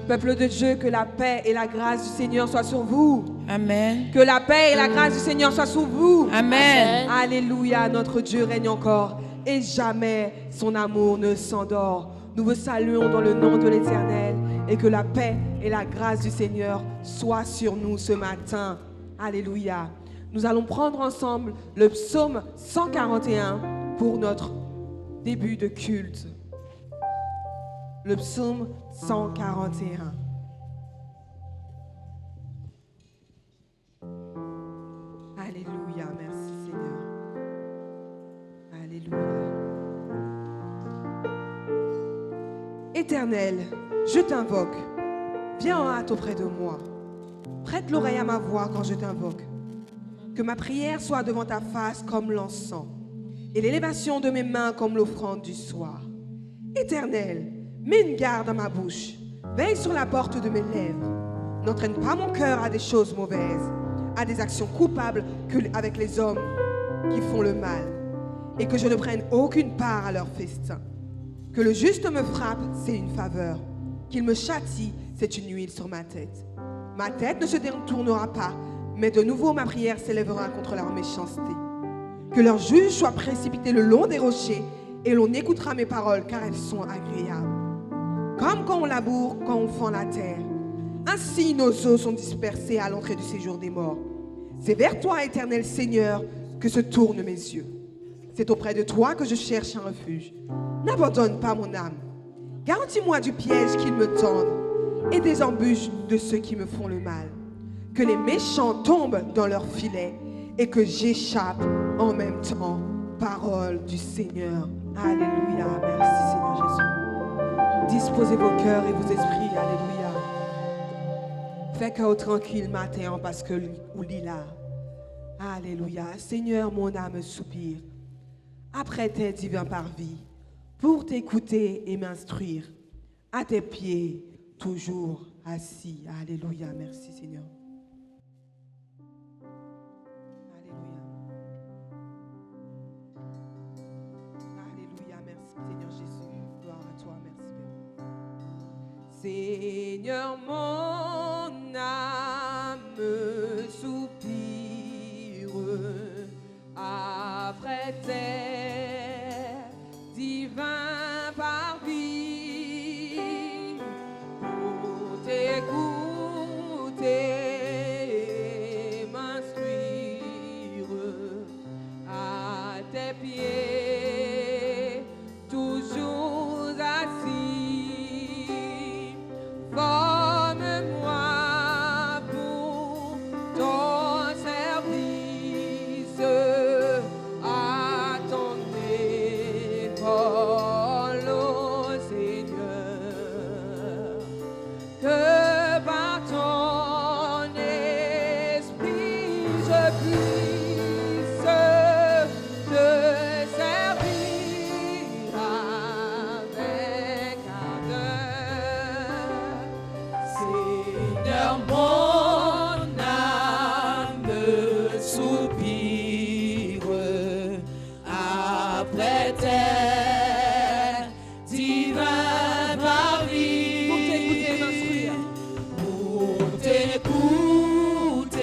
Peuple de Dieu, que la paix et la grâce du Seigneur soient sur vous. Amen. Que la paix et la grâce du Seigneur soient sur vous. Amen. Alléluia, notre Dieu règne encore et jamais son amour ne s'endort. Nous vous saluons dans le nom de l'Éternel et que la paix et la grâce du Seigneur soient sur nous ce matin. Alléluia. Nous allons prendre ensemble le psaume 141 pour notre début de culte. Le psaume 141. Alléluia, merci Seigneur. Alléluia. Éternel, je t'invoque. Viens en hâte auprès de moi. Prête l'oreille à ma voix quand je t'invoque. Que ma prière soit devant ta face comme l'encens et l'élévation de mes mains comme l'offrande du soir. Éternel, mets une garde à ma bouche. Veille sur la porte de mes lèvres. N'entraîne pas mon cœur à des choses mauvaises, à des actions coupables avec les hommes qui font le mal, et que je ne prenne aucune part à leur festin. Que le juste me frappe, c'est une faveur. Qu'il me châtie, c'est une huile sur ma tête. Ma tête ne se détournera pas, mais de nouveau ma prière s'élèvera contre leur méchanceté. Que leur juge soit précipité le long des rochers, et l'on écoutera mes paroles, car elles sont agréables. Comme quand on laboure, quand on fend la terre. Ainsi nos os sont dispersés à l'entrée du séjour des morts. C'est vers toi, éternel Seigneur, que se tournent mes yeux. C'est auprès de toi que je cherche un refuge. N'abandonne pas mon âme. Garantis-moi du piège qu'ils me tendent et des embûches de ceux qui me font le mal. Que les méchants tombent dans leur filet et que j'échappe en même temps. Parole du Seigneur. Alléluia. Merci Seigneur Jésus. Disposez vos cœurs et vos esprits. Alléluia. Fais cœur tranquille matin parce que ou lila. Alléluia. Seigneur, mon âme soupire après tes divins parvis pour t'écouter et m'instruire. À tes pieds, toujours assis. Alléluia. Merci Seigneur. Alléluia. Alléluia. Merci Seigneur Jésus. Gloire à toi. Merci Père. Seigneur, mon âme soupire après tes divins parvis pour t'écouter et m'instruire. À tes pieds, toujours assis. Forme-moi pour ton service, à ton école, ô Seigneur. Que par ton esprit je puisse te servir avec ardeur. Seigneur, mon âme soupire après tes divins parvis Pour t'écouter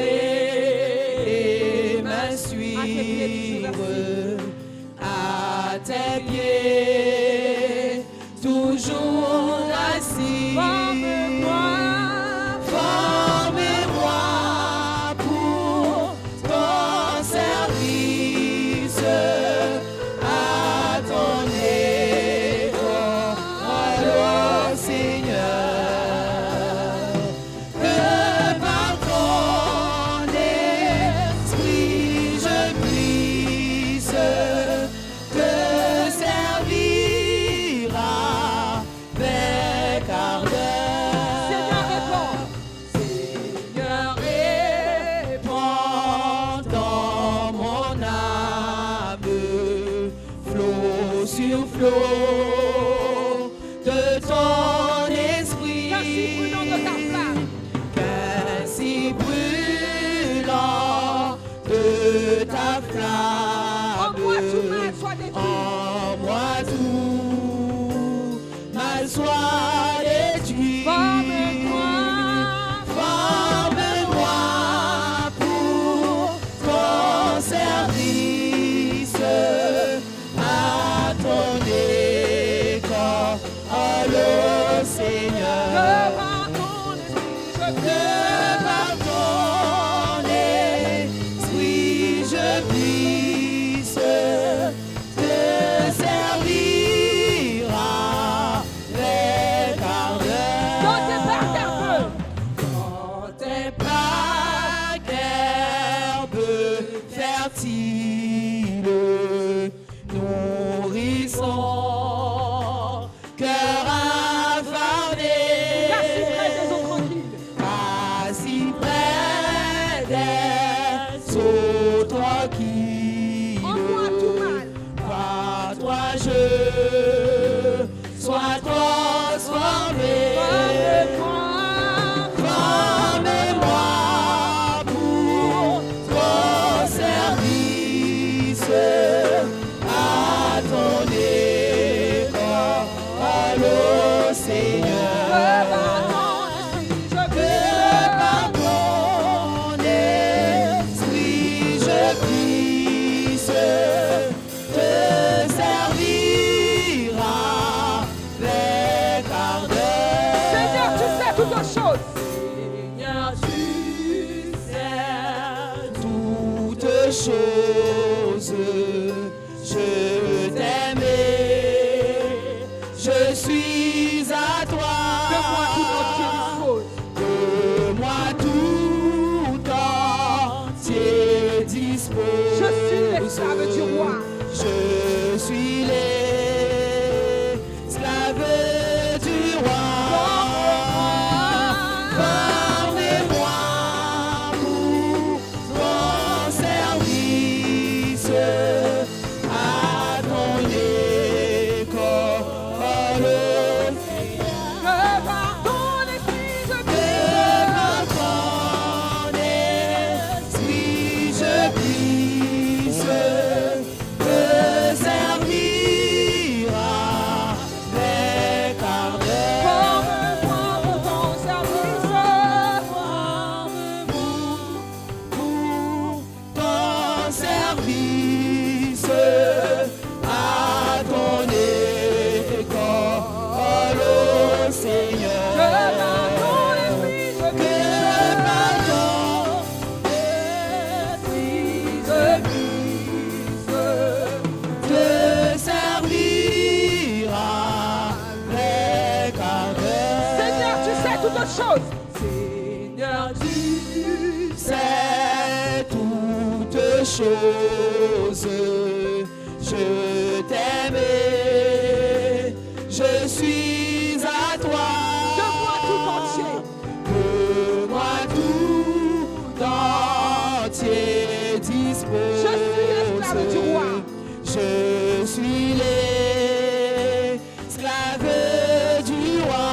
et m'instruire. à tes pieds, toujours assis. Formez-moi pour ton service, à ton école, ô Seigneur. Que par ton esprit je puisse te servir avec ardeur. Seigneur, répands dans mon âme flot sur flot de ton esprit. Ainsi brûlant de ta flamme. En moi tout mal soit détruit. Chose, je t'aimais, je suis à toi. De moi tout entier dispose. Je suis l'esclave du roi. Je suis l'esclave du roi. Seigneur, tu sais toutes choses. Je t'aimais, je suis à toi. De moi tout entier. De moi tout entier dispose. Je suis l'esclave du roi. Je suis l'esclave du roi.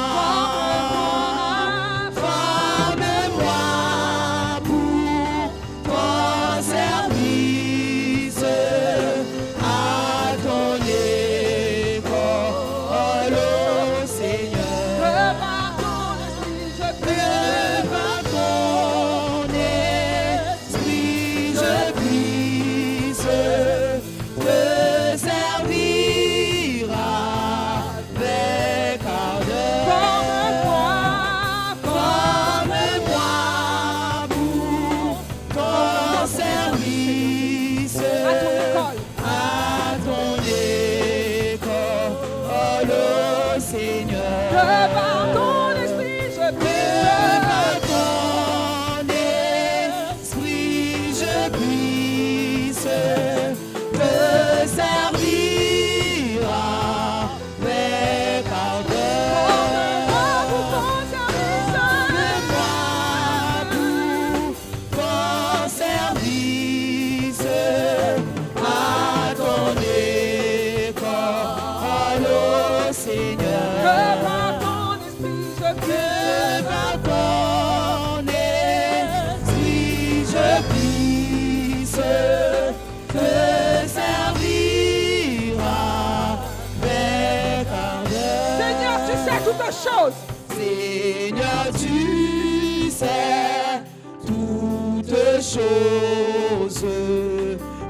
Chose. Seigneur, tu sais toutes choses.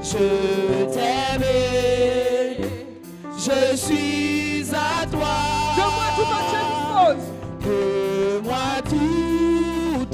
Je t'aimais, je suis à toi. De moi tout entier dispose. De moi tout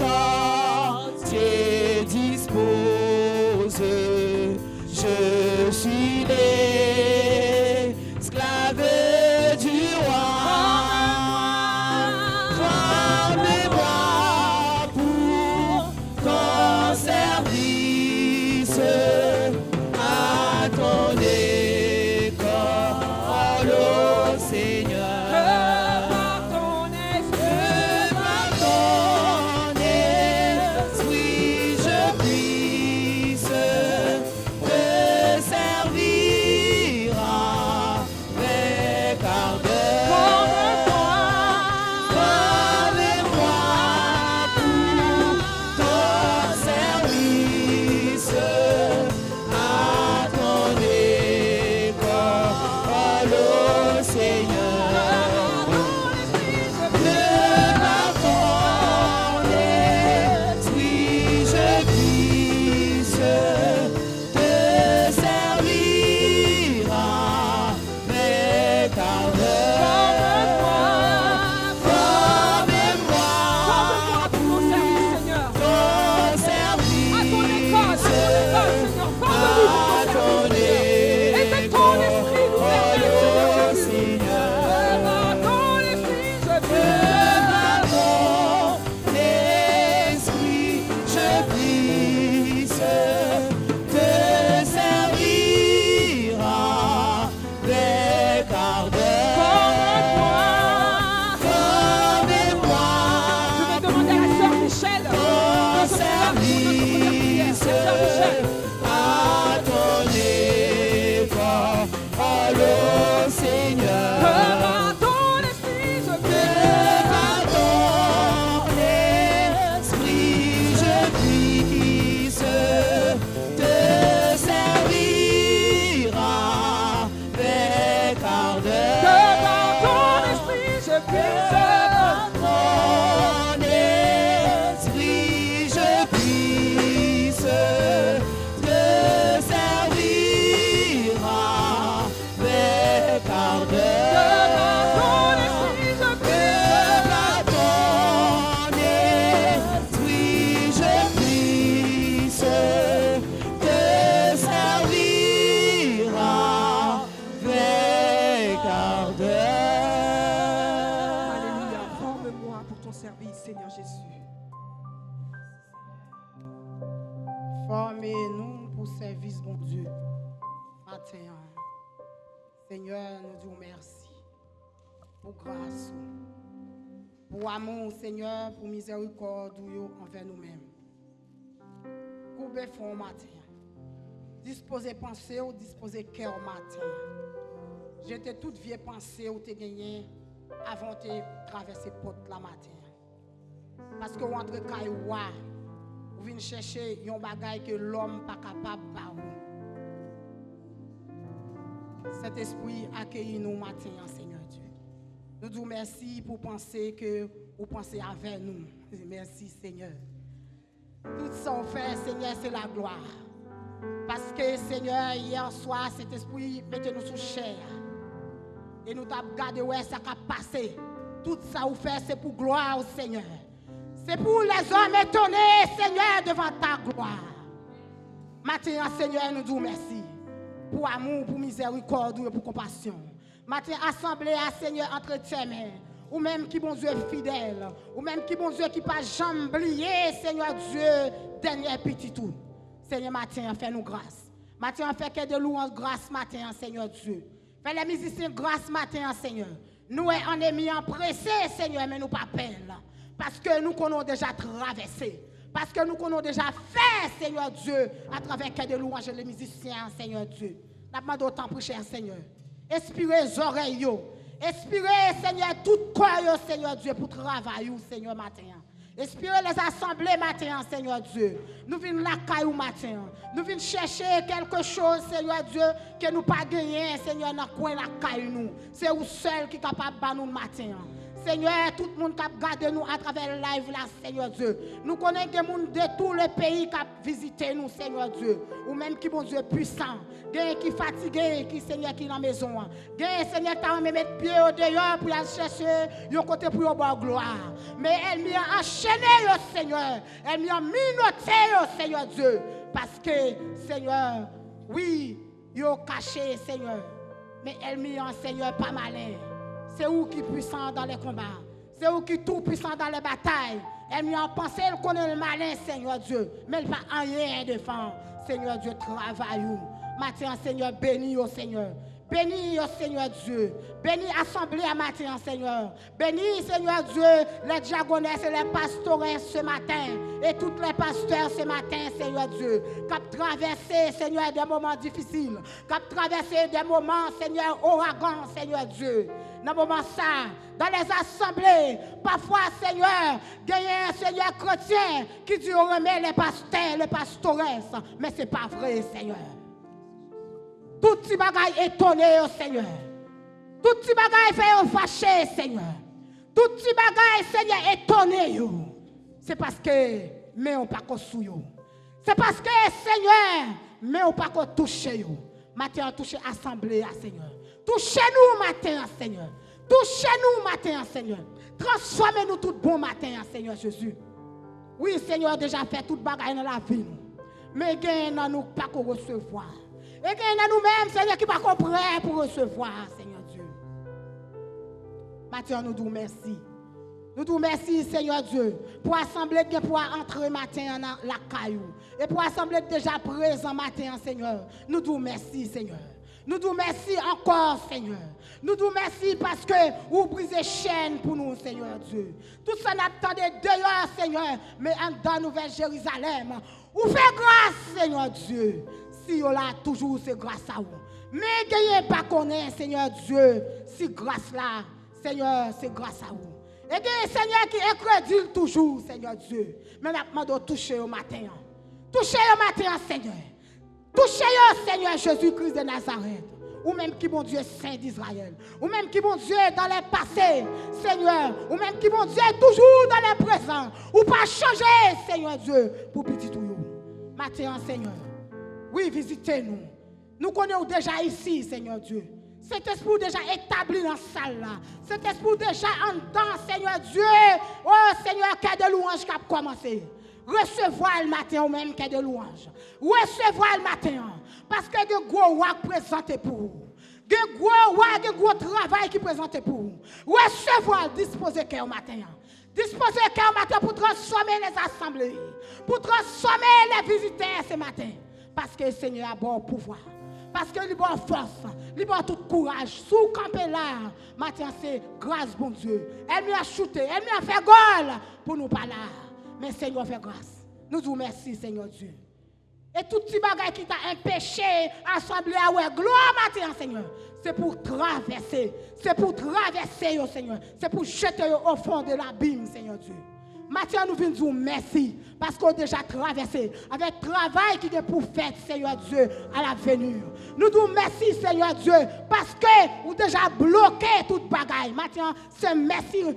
Seigneur Jésus. Formez-nous pour service, mon Dieu. Matin, Seigneur, nous disons merci pour grâce, pour amour, Seigneur, pour miséricorde envers nous-mêmes. Coupez fond matin. Disposez pensée ou disposez cœur matin. J'étais toute vieille pensée ou t'es gagné avant de traverser porte la matin. Parce que vous entrez cailloua, vous venez chercher un bagage que l'homme pas capable de faire. Cet esprit accueille nous matin, Seigneur Dieu. Nous disons merci pour penser que vous pensez avec nous. Merci, Seigneur. Tout ça on fait, Seigneur, c'est la gloire. Parce que, Seigneur, hier soir, cet esprit mettez-nous sous chair. Et nous t'avons gardé où ça a passé. Tout ça vous fait, c'est pour gloire au Seigneur. C'est pour les hommes étonnés, Seigneur, devant ta gloire. Maintenant, Seigneur, nous disons merci. Pour amour, pour miséricorde et pour compassion. Maintenant, assemblée à Seigneur entre tes mains. Ou même qui, bon Dieu, est fidèle. Ou même qui, bon Dieu, qui pas jamais oublié, Seigneur Dieu, dernier petit tout. Seigneur, matin, fais-nous grâce. Matin, fais que de louanges grâce, matin, Seigneur Dieu. Fais les musiciens grâce, matin, Seigneur. Nous, on est mis en pressé, Seigneur, mais nous pas peine. Parce que nous connaissons déjà traversé. Parce que nous connaissons déjà fait, Seigneur Dieu, à travers que de louanges les musiciens, Seigneur Dieu. Nous demandons d'autant plus cher, Seigneur. Inspirez les oreilles. Inspirez, Seigneur, tout corps, Seigneur Dieu, pour travailler, Seigneur, matin. Inspirez les assemblées matin, Seigneur Dieu. Nous venons la caille matin. Nous venons chercher quelque chose, Seigneur Dieu, que nous pas gagné, Seigneur, dans le coin la caille nous. C'est vous seul qui est capable de nous matin. Seigneur, tout le monde qui garde nous à travers le live là, Seigneur Dieu. Nous connaissons des gens de tout le pays qui visité nous, Seigneur Dieu. Ou même qui, bon Dieu, puissant. Des qui fatigué, qui, Seigneur, qui est dans la maison. Des, Seigneur, qui a mettre pied au dehors pour aller chercher un côté pour avoir gloire. Mais elle m'a enchaîné, Seigneur. Elle m'a minoté, Seigneur Dieu. Parce que, Seigneur, oui, ils ont caché, Seigneur. Mais elle m'a, Seigneur, pas malin. C'est où qui est puissant dans les combats. C'est où qui est tout puissant dans les batailles. Elle m'a pensé, elle connaît le malin, Seigneur Dieu. Mais elle va rien défendre. Seigneur Dieu, travaille. Matin, Seigneur, bénis au Seigneur. Bénis au Seigneur Dieu. Bénis l'assemblée à matin, Seigneur. Bénis, Seigneur Dieu, les diagonesses et les pasteurs ce matin. Et tous les pasteurs ce matin, Seigneur Dieu. Qui ont traversé, Seigneur, des moments difficiles. Qui ont traversé des moments, Seigneur, ouragans, Seigneur Dieu. Dans le moment ça, dans les assemblées, parfois, Seigneur, il y a un Seigneur chrétien qui dit on remet les pasteurs, les pastoresses. Mais ce n'est pas vrai, Seigneur. Tout petit bagaille étonné, Seigneur. Tout petit bagaille fait fâché, Seigneur. Tout petit bagaille, Seigneur, étonné. C'est parce que, mais on pas qu'on sou. C'est parce que, Seigneur, mais on pas qu'on touche. Matin, toucher assemblée, Seigneur. Touchez-nous matin, Seigneur. Touchez-nous matin, Seigneur. Transformez-nous tout bon matin, Seigneur Jésus. Oui, Seigneur, déjà fait toute bagaille dans la vie. Mais gagnez nous pas qu'on recevoir. Et gagnez nous-mêmes, Seigneur, qui pas prêt pour recevoir, Seigneur Dieu. Matin, nous disons merci. Nous disons merci, Seigneur Dieu, pour assembler qui pour entrer matin dans la caillou. Et pour assembler déjà présent matin, Seigneur. Nous disons merci, Seigneur. Nous disons merci encore, Seigneur. Nous disons merci parce que vous brisez chaîne pour nous, Seigneur Dieu. Tout ça n'attendait d'ailleurs, Seigneur, mais dans Nouvelle Jérusalem. Vous faites grâce, Seigneur Dieu. Si vous là, toujours, c'est grâce à vous. Mais gagnez pas connaître, Seigneur Dieu, si grâce là, Seigneur, c'est grâce à vous. Et gagnez, Seigneur, qui est crédule toujours, Seigneur Dieu. Mais nous devons toucher au matin. Toucher au matin, Seigneur. Touchez-le, Seigneur Jésus-Christ de Nazareth. Ou même qui, mon Dieu, Saint d'Israël. Ou même qui, mon Dieu, dans les passés, Seigneur. Ou même qui, mon Dieu, toujours dans les présents. Ou pas changer, Seigneur Dieu, pour petit tout. Matin, Seigneur. Oui, visitez-nous. Nous connaissons déjà ici, Seigneur Dieu. Cet esprit déjà établi dans la salle là. Cet esprit déjà en dedans, Seigneur Dieu. Oh, Seigneur, qu'il y a de louanges qui a commencé. Recevoir le matin ou même qu'il y a de louanges. Recevoir le matin. Parce que il y a un gros roi présenté pour vous. Il y a un gros travail qui présenté pour vous. Recevoir, disposer cœur au matin. Disposez le cœur matin pour transformer les assemblées, pour transformer les visiteurs ce matin. Parce que le Seigneur a bon pouvoir. Parce que lui a force, lui a tout courage. Sous camper là, matin c'est grâce bon Dieu. Elle m'a shooté, elle m'a fait gol pour nous pas là. Mais Seigneur fait grâce. Nous vous remercions Seigneur Dieu. Et tout petit bagage qui t'a empêché assembler à ouais gloire matin Seigneur. C'est pour traverser, Seigneur. C'est pour jeter au fond de l'abîme Seigneur Dieu. Maintenant, nous venons dire merci parce qu'on a déjà traversé avec le travail qui est pour faire, Seigneur Dieu, à l'avenir. Nous disons merci, Seigneur Dieu, parce que nous avons déjà bloqué toute bagaille. Maintenant, c'est merci, nous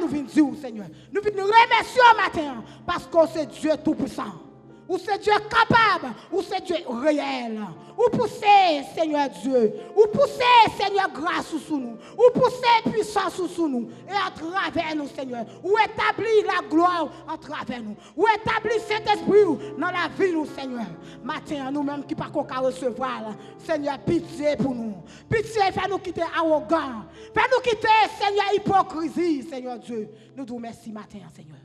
venons dire, Seigneur. Nous venons remercier maintenant parce que c'est Dieu tout-puissant. Ou c'est Dieu capable, ou c'est Dieu réel. Ou pousser, Seigneur Dieu. Ou pousser, Seigneur, grâce sous nous. Ou pousser puissance sous nous. Et à travers nous, Seigneur. Ou établir la gloire à travers nous. Ou établir cet esprit dans la vie, nous, Seigneur. Matin, nous-mêmes qui ne pouvons pas recevoir, Seigneur, pitié pour nous. Pitié, fais-nous quitter arrogant. Fais-nous quitter, Seigneur, hypocrisie, Seigneur Dieu. Nous disons merci matin, Seigneur.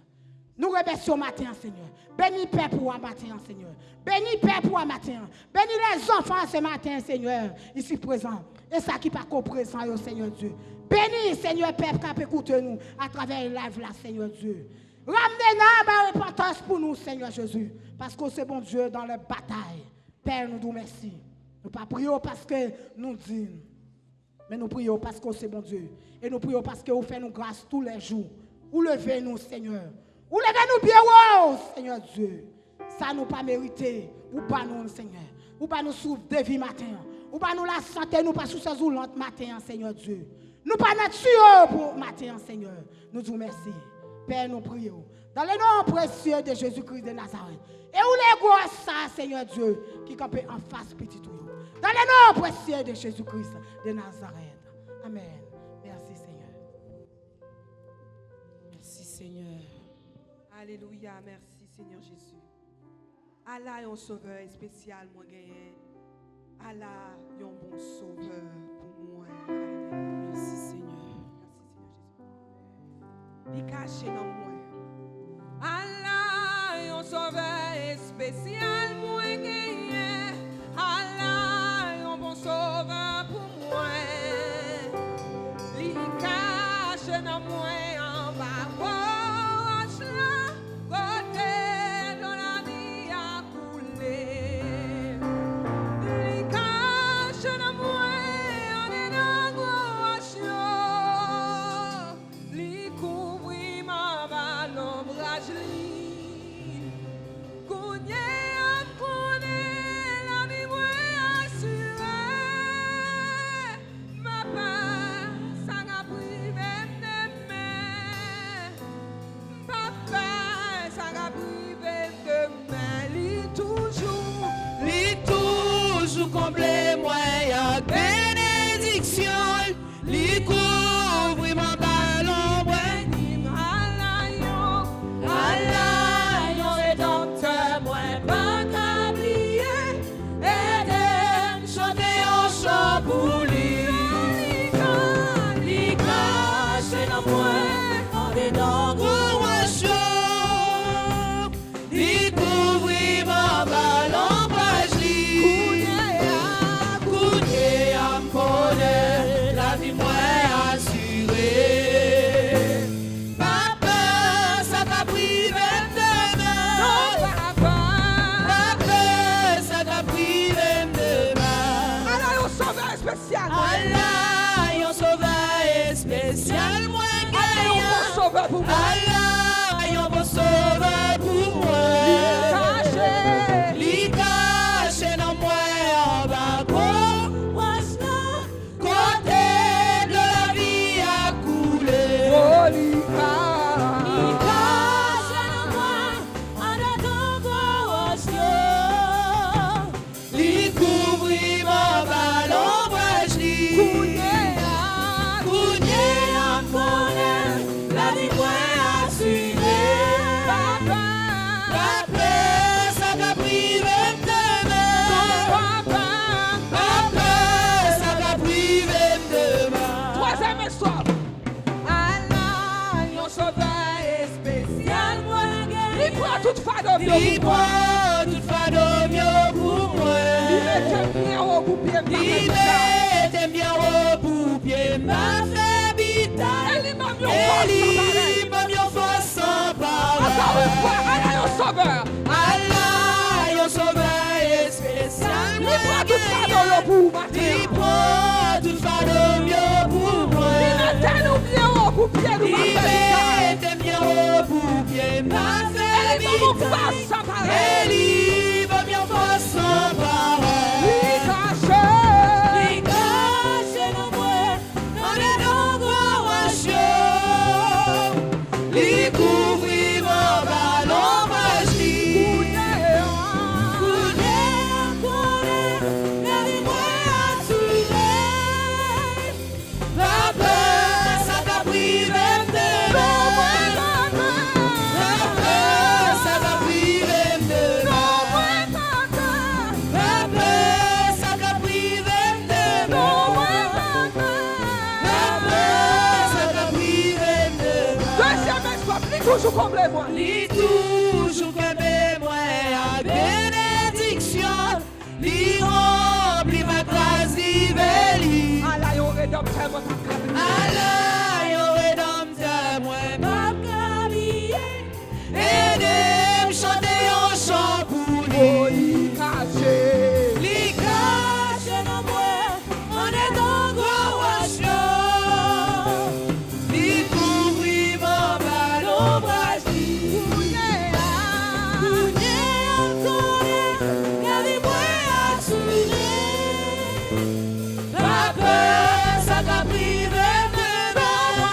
Nous remercions matin, Seigneur. Bénis Père pour un matin, Seigneur. Bénis Père pour un matin. Bénis les enfants ce matin, Seigneur, ici présents. Et ça qui n'est pas présent, Seigneur Dieu. Bénis, Seigneur Père, qui écoute nous à travers le live là, Seigneur Dieu. Ramenez-nous à la repentance pour nous, Seigneur Jésus. Parce que c'est bon Dieu dans la bataille. Père, nous nous remercions. Nous ne pas prions parce que nous disons. Mais nous prions parce que c'est bon Dieu. Et nous prions parce que vous faites nous grâce tous les jours. Vous levez-nous, Seigneur. Ou levez-nous bien, oh, Seigneur Dieu. Ça nous pas mérité. Ou pas nous, Seigneur. Ou pas nous souffle de vie matin. Ou pas nous la santé, nous pas sous ces roulantes matin, Seigneur Dieu. Nous pas notre pour matin, Seigneur. Nous vous remercions. Père, nous prions. Dans le nom précieux de Jésus-Christ de Nazareth. Et où les gros ça, Seigneur Dieu, qui campent en face petit tout. Dans le nom précieux de Jésus-Christ de Nazareth. Amen. Merci, Seigneur. Merci, Seigneur. Alléluia, merci Seigneur Jésus. Allah est un sauveur spécial, moi gagné. Allah est un bon sauveur pour moi. Merci Seigneur. Merci Seigneur Jésus. Il cache dans moi. Allah est un sauveur spécial, moi gagné. Allah est un bon sauveur pour moi. Il cache dans moi en bas. Comble-moi à bénédiction, li couvre mon ballon, Allah, rédempteur, moi pas qu'oublier, et chanter en chant pour lui. Li cache dans moi, en dedans gros chaud, li couvre mon ballon. La vie moi assurée. Papa, ça t'a privé demain. Non, papa, ça t'a privé demain. Allah est un sauveur spécial. Allah est un sauveur spécial. Moi, Allah est un bon sauveur pour moi. Allah est un bon sauveur pour moi. Li caché dans moi en bas. Sauveur prend toute fadom yo Li pour moi. prend toute fadom yo pour moi. Il mette bien au bout pied Li mette bien au bout pied m'a fait vital. Et li m'a mis au force sans pareil. Encore une fois, Allah est sauveur. Allah yo sauveur spécial. Il prend toute fadom yo pour moi. Li prend toute fadom yo pour moi. Il mette nous bien au bout pied nous Il m'a fait mette bien au bout pied m'a fait vital. Et li m'a mis vital. force sans pareil. Et li va bien force sans pareil. Li cache. Li cache dans moi, dans les endroits chauds. Li couvrit mon ballon magique. La peur, ça t'a privé de moi. La peur, ça t'a privé de moi. La peur, ça t'a privé de moi. La peur, ça t'a privé de moi. Deuxième espoir, plie toujours comblé moi. Li toujours que moi à bénédiction. Li remplit ma grâce divine. Allah yo rédempteur moi ta cabine. Allah, yo rédempteur, moi, ma cabine. Aidez-moi chanter un chant pour lui. Li cache. Li cache dans moi, on est dans gros chaud. Li couvrit mon ballon fragile. Cougné encore, gardez-moi assuré. La peur, ça t'a privé de moi.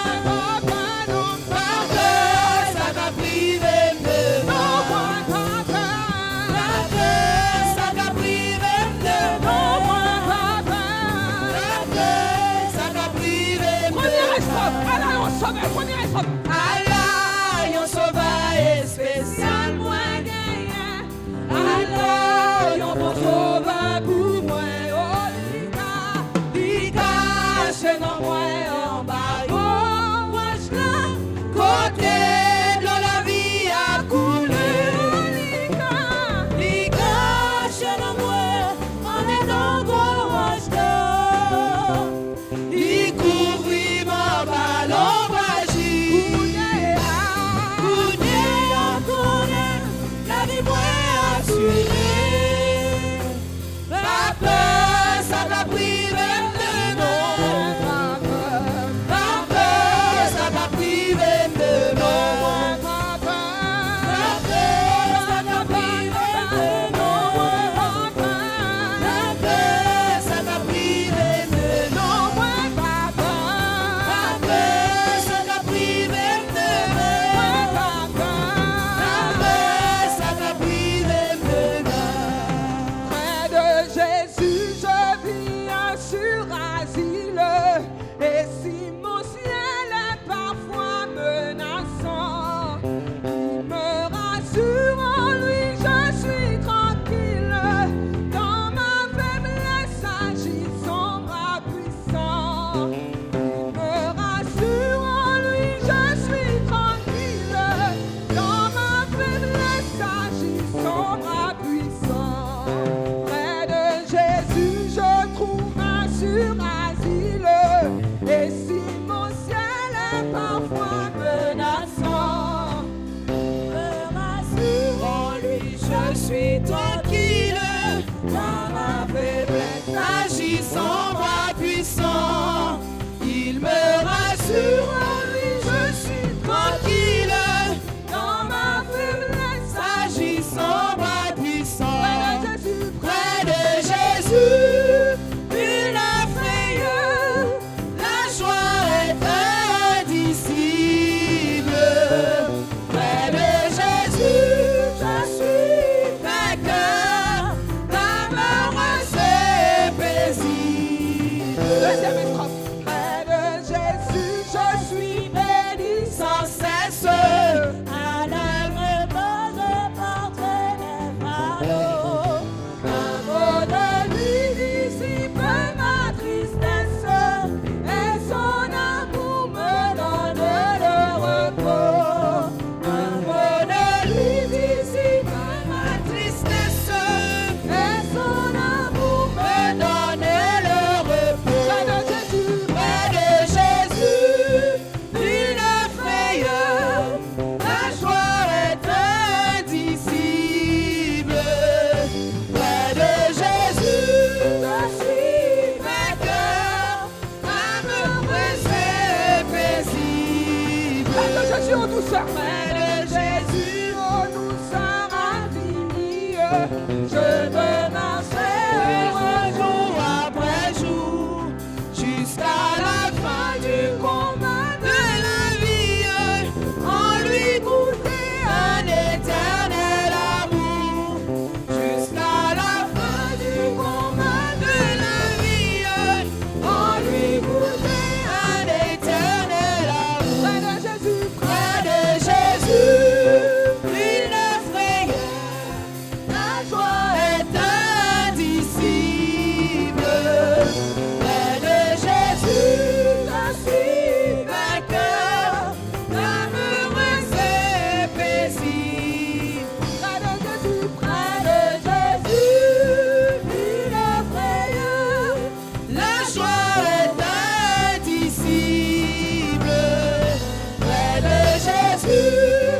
Je veux marcher jour après jour, jusqu'à la fin du combat de la vie, en lui goûter un éternel amour. Jusqu'à la fin du combat de la vie, en lui goûter un éternel amour. près de Jésus, Près de Jésus, il ne frayeur, la joie est indicible. Près de Jésus, je suis vainqueur, l'amour est paisible. près de Jésus, Près de Jésus, il ne frayeur, la joie est indicible. Près de Jésus,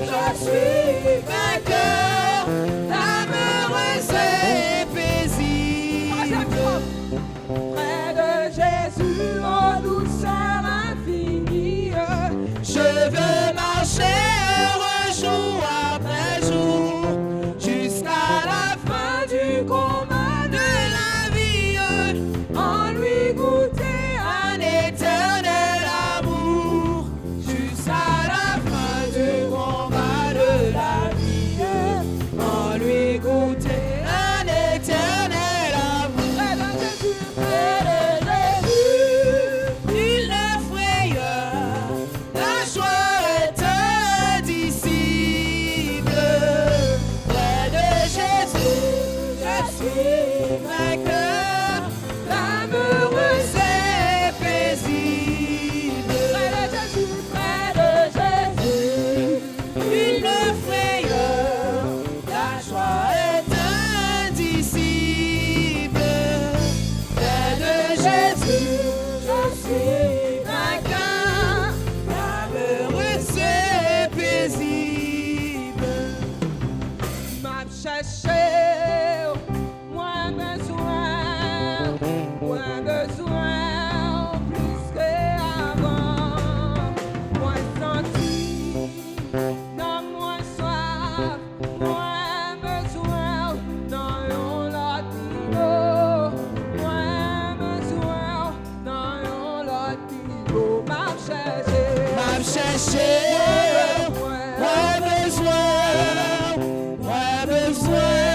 je suis vainqueur, l'amour est paisible. près de Jésus, en douceur infinie. Je veux marcher heureux jour après jour, jusqu'à la fin du combat de la vie, en lui goûter un éternel amour. Jusqu'à la fin du combat de la vie, en lui goûter un éternel amour. Près de Jésus, Près de Jésus, il ne frayeur, la joie est indicible. Près de Jésus, je suis vainqueur, l'amour est paisible. Près de Jésus, il ne frayeur, la joie est indicible. Près de Jésus, je suis vainqueur, l'amour est paisible. m'a cherché, moins besoin plus qu'avant. Moins senti, non moins soif, moins besoin dans l'autre niveau. Moins besoin dans l'autre niveau. M'a cherché, Moins besoin,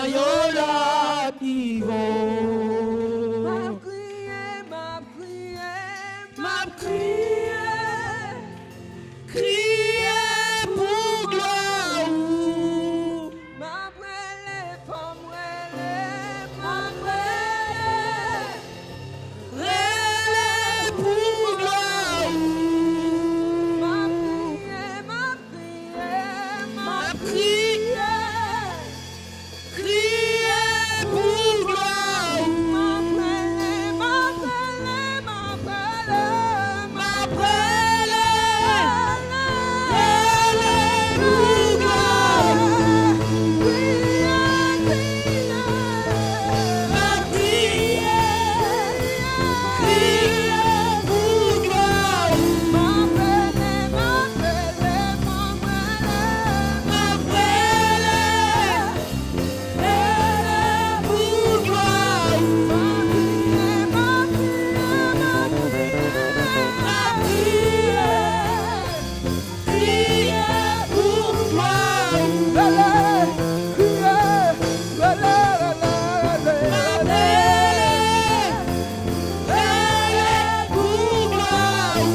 dans yon la vivant. m'a crié, M'a crié, crié pour gloire. m'a brûlé, pas brûlé, M'a brûlé pour gloire. m'a crié, Crié pour gloire. m'a brûlé, m'a brûlé, pour gloire. M'a crié, crié pour gloire. M'a brûlé pour gloire. M'a crié, crié pour gloire. Pour gloire.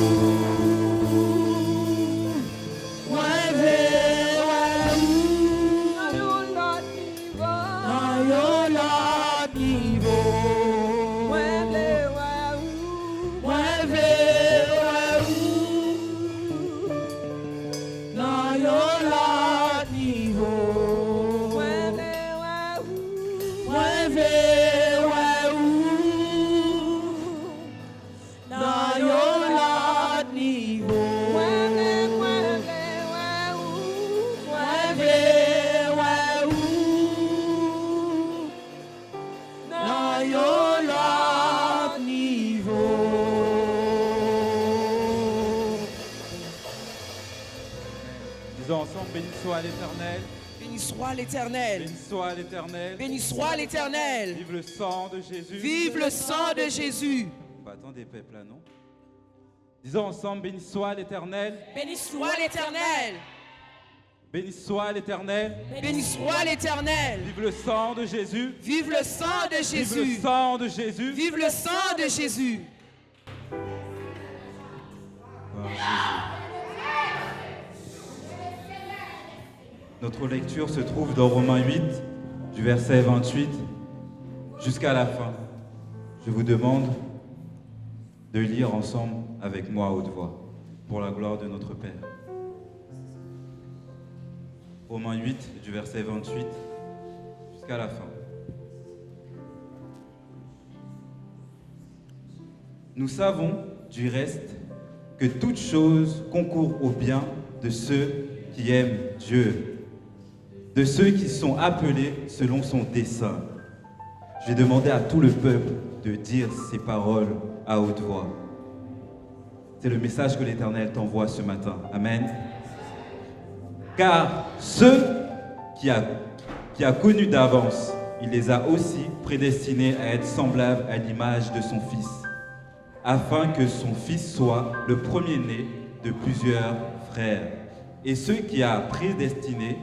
Ouais, dans la niveau. Disons ensemble, béni soit l'Éternel, Béni soit l'Éternel. béni soit l'Éternel. Béni soit l'Éternel. Vive le sang de Jésus. Vive le sang de Jésus. Attends des peuples là, non? Disons ensemble, béni soit l'Éternel, Béni soit l'Éternel. béni soit l'Éternel. Béni soit l'Éternel. Vive le sang de Jésus. Vive le sang de Vive le Jésus. sang de Jésus. Vive le sang de Jésus. Notre lecture se trouve dans Romains 8, du verset 28 jusqu'à la fin. Je vous demande de lire ensemble avec moi à haute voix, pour la gloire de notre Père. Romains 8, du verset 28 jusqu'à la fin. Nous savons, du reste, que toute chose concourt au bien de ceux qui aiment Dieu, de ceux qui sont appelés selon son dessein. J'ai demandé à tout le peuple de dire ces paroles à haute voix. C'est le message que l'Éternel t'envoie ce matin. Amen. Car ceux qui a connus d'avance, il les a aussi prédestinés à être semblables à l'image de son Fils, afin que son Fils soit le premier-né de plusieurs frères. Et ceux qu'il a prédestinés,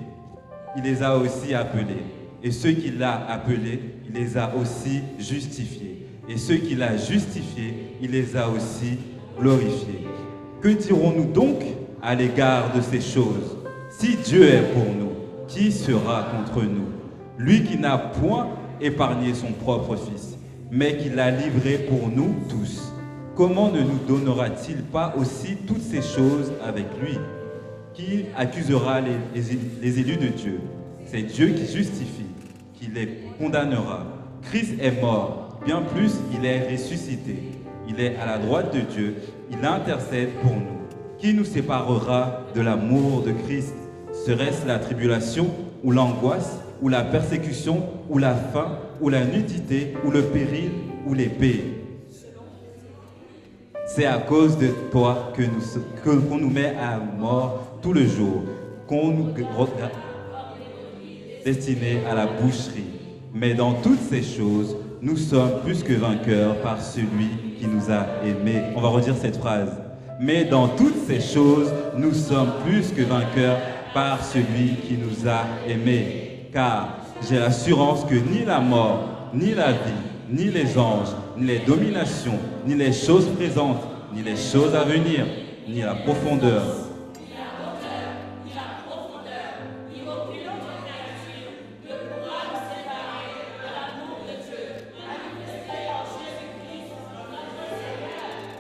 il les a aussi appelés. Et ceux qu'il a appelés, il les a aussi justifiés. Et ceux qu'il a justifiés, il les a aussi glorifiés. Que dirons-nous donc à l'égard de ces choses? Si Dieu est pour nous, qui sera contre nous? Lui qui n'a point épargné son propre Fils, mais qui l'a livré pour nous tous. Comment ne nous donnera-t-il pas aussi toutes ces choses avec lui? Qui accusera les élus de Dieu? C'est Dieu qui justifie, qui les condamnera. Christ est mort, bien plus, il est ressuscité. Il est à la droite de Dieu, il intercède pour nous. Qui nous séparera de l'amour de Christ? Serait-ce la tribulation, ou l'angoisse, ou la persécution, ou la faim, ou la nudité, ou le péril, ou l'épée? C'est à cause de toi qu'on nous met à mort tout le jour, qu'on nous destiné à la boucherie. Mais dans toutes ces choses, nous sommes plus que vainqueurs par celui qui nous a aimés. On va redire cette phrase. Mais dans toutes ces choses, nous sommes plus que vainqueurs par celui qui nous a aimés. Car J'ai l'assurance que ni la mort, ni la vie, ni les anges, ni les dominations, ni les choses présentes, ni les choses à venir, ni la profondeur,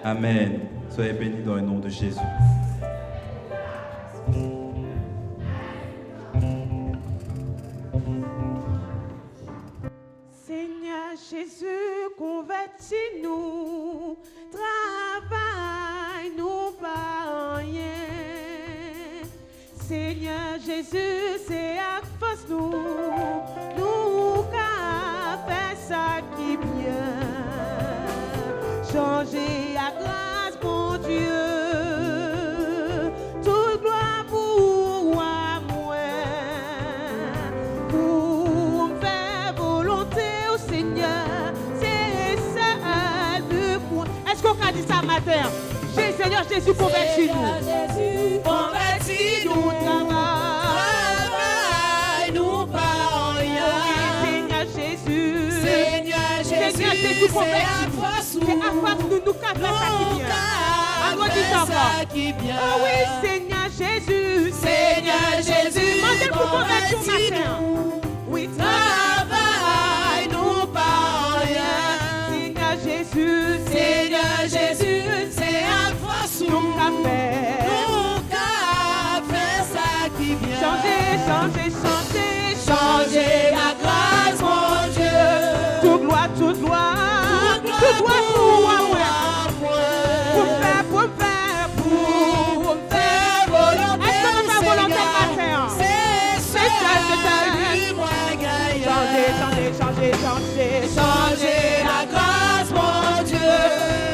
Amen. Soyez bénis dans le nom de Jésus. Seigneur Jésus, convertis-nous, travaille-nous pas rien. Seigneur Jésus, c'est à force nous qu'à faire ça qui bien. Changer à grâce, mon Dieu, toute gloire pour moi, pour me faire volonté au Seigneur, c'est ça le point. Est-ce qu'on a dit ça matin? Seigneur Jésus, convertis-nous. Jésus, convertis-nous, travaille-nous pas rien. Seigneur Jésus, Seigneur Jésus, c'est à force c'est à force de nous qu'à faire ça qui vient. Oh oui, Seigneur Jésus, Seigneur Jésus, mandez pour convertir matin. Oui, travaille-nous pas rien. Seigneur Jésus, Seigneur Jésus, c'est à force nous qu'à faire. nous qu'à faire ça qui vient. Changer, changer, changer, Changer la grâce, mon Dieu. toute gloire pour moi. Pour faire volonté. Est-ce que nous faisons volonté matin? C'est ça, Changer. Changer la grâce, mon Dieu.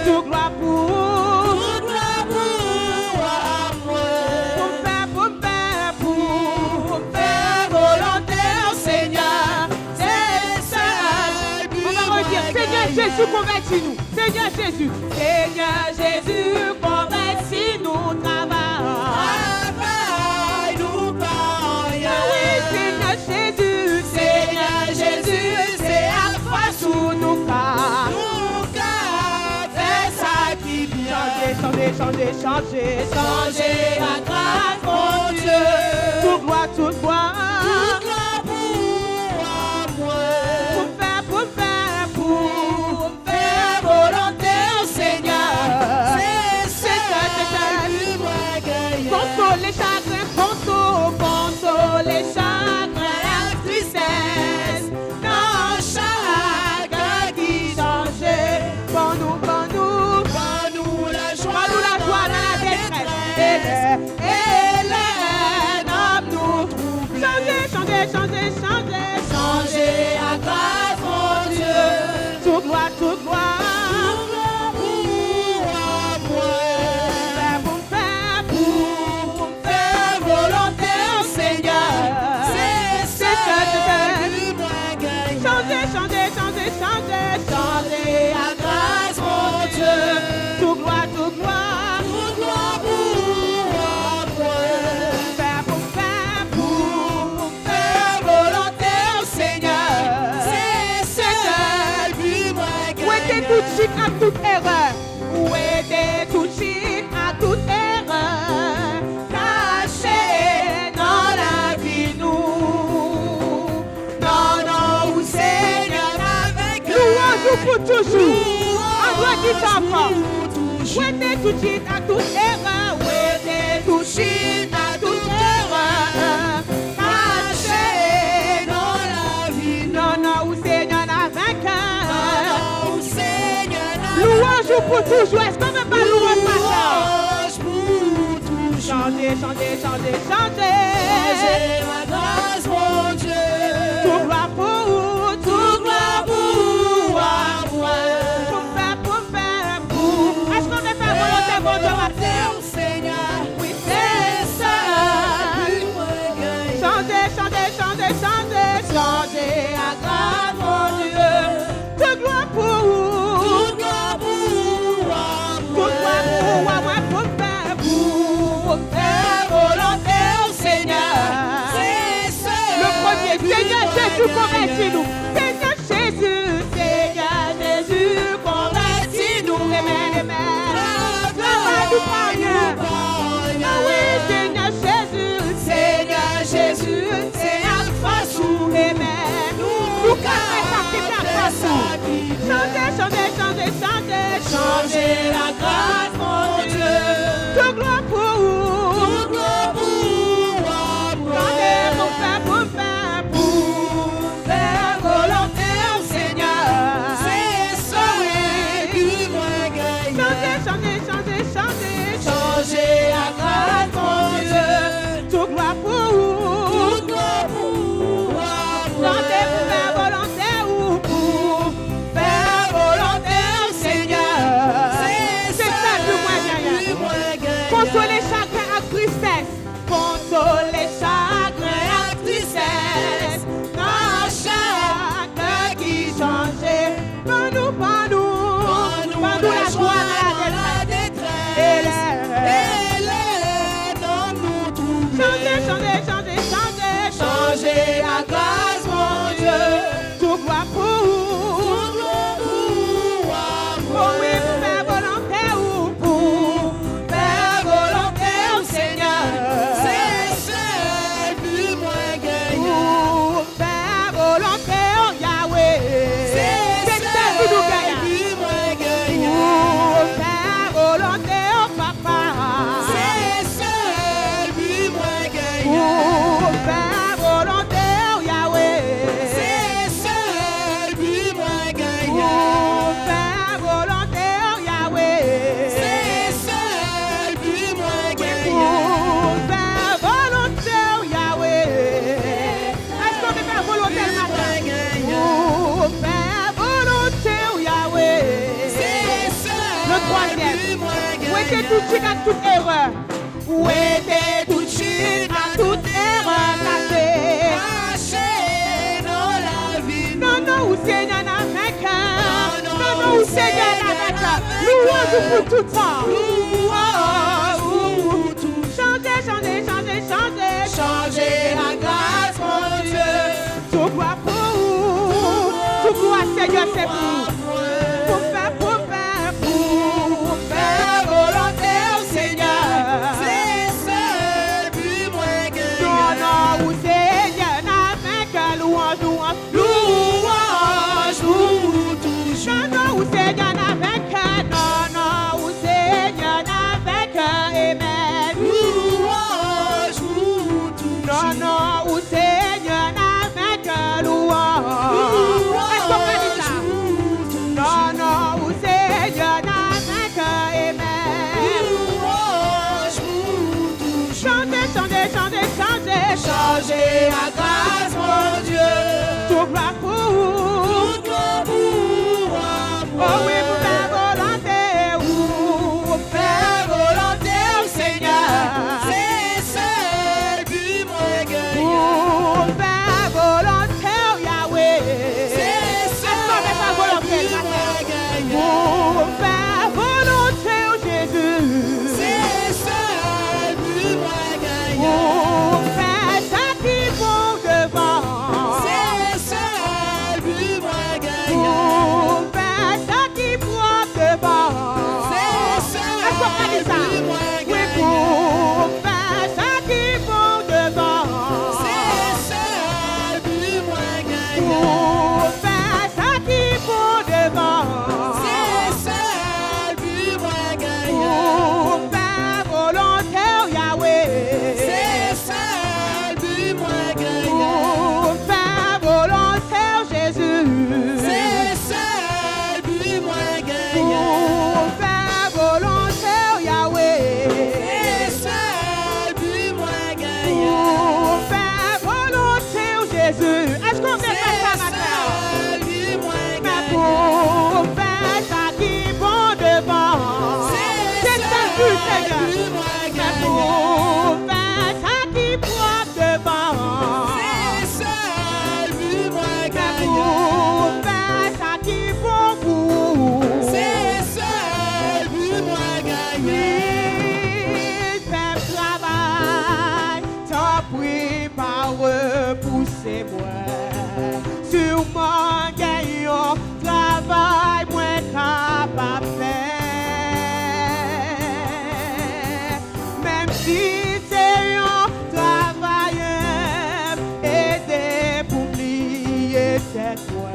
Tout gloire pour Toute la moi. pour Faire volonté au Seigneur. C'est ça, On va redire, Seigneur Jésus, convertis-nous. Seigneur Jésus, convertis-nous, travaille-nous pas rien. oui, Seigneur Jésus, c'est à toi sous nous cas. nous qu'à faire ça qui vient. Changer. Changer la grâce, mon Dieu. Toute gloire. Toute la pour Pour faire volonté au Seigneur. C'est ça, Console les chagrins, console les chagrins, la tristesse, dans chaque qui change. pour nous, Donne-nous la joie, dans la détresse, et les hommes nous troublent. changer, Changer à grâce, mon Dieu. toute gloire, Pour faire volonté au Seigneur. C'est ça, changer à grâce, mon Dieu. toute gloire, Toute gloire pour faire volonté au Seigneur. C'est ça, Où était tout chic à toute erreur? Où était tout chic à toute erreur? caché dans la vie, nous. Non, où Seigneur avec Louange pour toujours. On doit dire ça encore. Où toujours. était tout chic à toute erreur? Où était tout chic à toute erreur? Caché dans la vie, Non, où Seigneur n'a vainqueur. où Seigneur Louange pour toujours. Est-ce qu'on ne veut pas louange matin? louange pour toujours. Changer. Changer la grâce, mon Dieu. Tout gloire pour Toute gloire pour moi. pour faire. Est-ce qu'on veut faire volonté, mon Dieu, matin? Au Seigneur, Oui, c'est ça. Changer à grâce, mon Dieu. Tout gloire pour Toute gloire pour moi. pour faire Faire volonté au Seigneur. C'est ça. Le convertis-nous. Seigneur Jésus, Seigneur Jésus, convertis-nous. Amen, amen. Travaille-nous par rien. Ah oui, Seigneur Jésus, Seigneur Jésus, c'est Alpha sous. Amen. Nous carrez ça qui fait Alpha sous. Chantez, chantez, chantez, chantez, changez la grâce, mon Dieu. Toute gloire pour vous. Toute gloire pour vous. Chantez pour faire volonté au Seigneur. C'est ça, oui. Chantez, chantez, chantez, chantez, changez la grâce, mon Dieu. Toute gloire pour vous. Toute gloire pour vous. Chantez pour faire volonté ou pour faire volonté au Seigneur. C'est ça du moyen. Consoler chacun à tristesse. Consoler chacun à tristesse. Dans chaque qui changeait. Pas-nous la joie à la détresse. Et les dans nous trouver. Chantez, chantez, chantez, chantez. Changez la grâce, mon Dieu. Tout gloire pour vous. Oh oui, pour faire volonté ou pour faire volonté au Seigneur. C'est seul but moins gagnant. Pour faire volonté au Yahweh. C'est seul but moins gagnant. Pour faire volonté au Papa. C'est seul but moins gagnant. Pour faire volonté au Yahweh. C'est seul but moins gagnant. Pour faire volonté au Yahweh. C'est seul but moins gagnant. Pour faire volonté au Yahweh. Est-ce qu'on peut faire volonté le matin? Pour faire volonté au Yahweh. C'est seul. Le troisième. Où était tout chic à toute erreur? Où était tout chic à toute erreur cassée? Caché dans la vie. Non, non, où Seigneur n'a vainqueur. Non, non, où Seigneur n'a vainqueur. Louange pour tout temps. Louange pour tout. Chantez, chantez, chantez, chantez. Changez la grâce, mon Dieu. Tout gloire pour vous. Tout gloire, Seigneur, c'est pour vous. Pour faire volonté au Seigneur. C'est seul but moins gagnant. Non, non, où Seigneur n'a vainqueur. Louange, louange, louange pour toujours. Non, non, où Seigneur n'a vainqueur. Non, non, où Seigneur n'a vainqueur. Amen. Louange pour toujours. Non, non, où Seigneur n'a vainqueur. Louange. Est-ce qu'on peut dire ça? Non, non, où Seigneur n'a vainqueur. Amen. Louange pour toujours. Chantez, chantez, chantez, chantez. Changez la grâce, mon Dieu. Tout gloire pour vous. Tout gloire pour vous. Oh oui, pour faire volonté. Pour faire volonté au Seigneur. C'est seul but moins gagnant. Pour faire volonté au Yahweh. C'est seul but moins gagnant. Pour faire volonté au Jésus. C'est seul but moins gagnant. Pour faire ça qui font de sûrement gagné un travail moins capable de faire. Même si c'est un travail aidé pour oublier cette fois.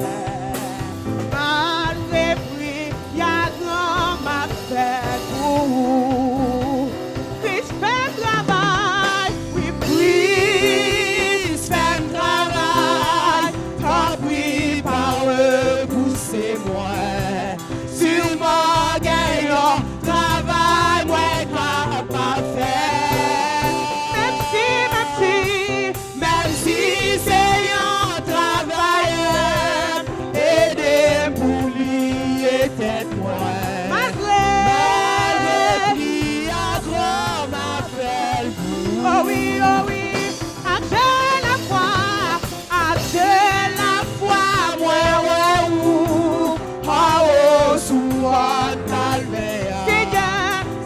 Malgré prix, y a grand ma fait pour vous. Christ fait travail, oui, Christ fait travail. Tant pis par repoussez-moi. Sûrement gagnant travail, moi capable de faire. Même si c'est un travailleur, aidez pour lui et tête-moi. Malgré lui, à grand m'appelle vous. Oh oui, à Dieu la foi, moi, ouais, ou, oh, sous un calvaire.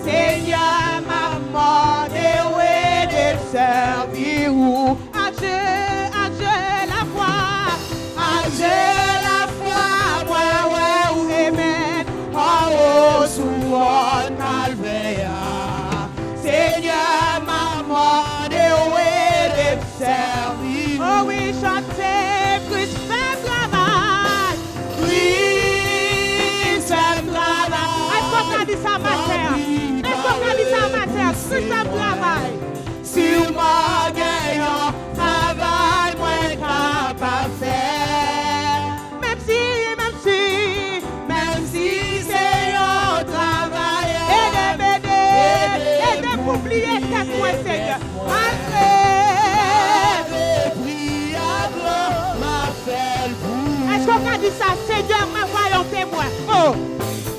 Seigneur, m'a demandé de servir ou à Dieu la foi, moi, ouais, ou, amen, oh, sous un calvaire. Seigneur, m'a demandé de servir. Oh oui, chantez, Christ fait travail. Christ fait travail. Est-ce qu'on a dit ça matin? Christ fait travail. Sûrement gagnant, travail moins capable de faire. Même si c'est un travail. Aidez pour oublier cette moi, Seigneur. Est-ce qu'on a dit ça? Seigneur, m'envoie un témoin. Oh!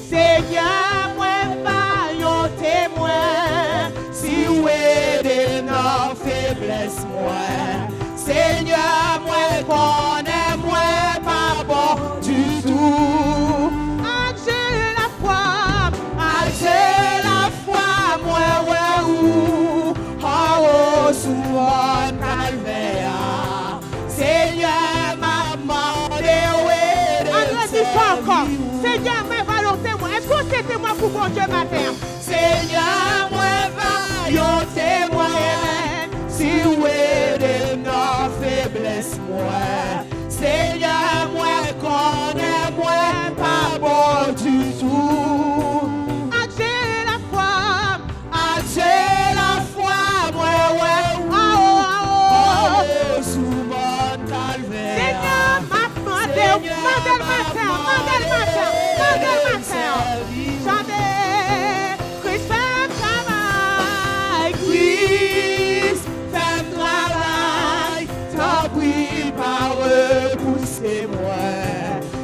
Seigneur, m'envoie un témoin. Si vous aidez nos faiblesses, moi. Seigneur, moi connais, moi pas bon du tout. J'ai la foi, moi, ouais, ou. Oh, sous un calvaire. Seigneur, m'a demandé, André dit ça encore. Seigneur, moi va le témoin. Est-ce que c'est témoin pour mon Dieu matin? Seigneur, moi va le témoin. Si vous aidez nos faiblesses, moi. Seigneur, moi connais, moi pas bon du tout. J'ai la foi, moi, ouais, oh, sous mon calvaire. Seigneur, m'a demandé, mandel matin. Jamais, Christ fait travail, tant pis par repoussez-moi.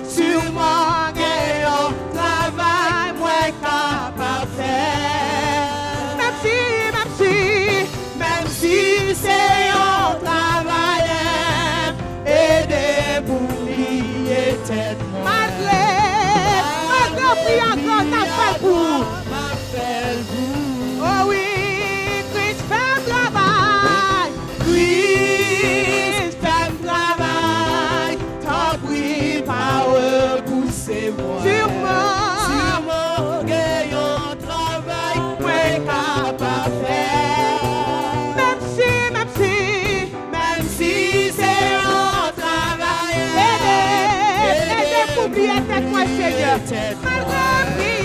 Sûrement gagnant, travail, moins capable de faire. Même si c'est un travail, aidez pour oublier tête-moi. Malgré prix encore, t'appelle pour. Oh oui, Christ fait travail. Tant pis par repoussez-moi. Sûrement gagnant travail, moins capable de faire. Même si c'est un travail, aidez pour oublier tête moi, Seigneur. Malgré prix,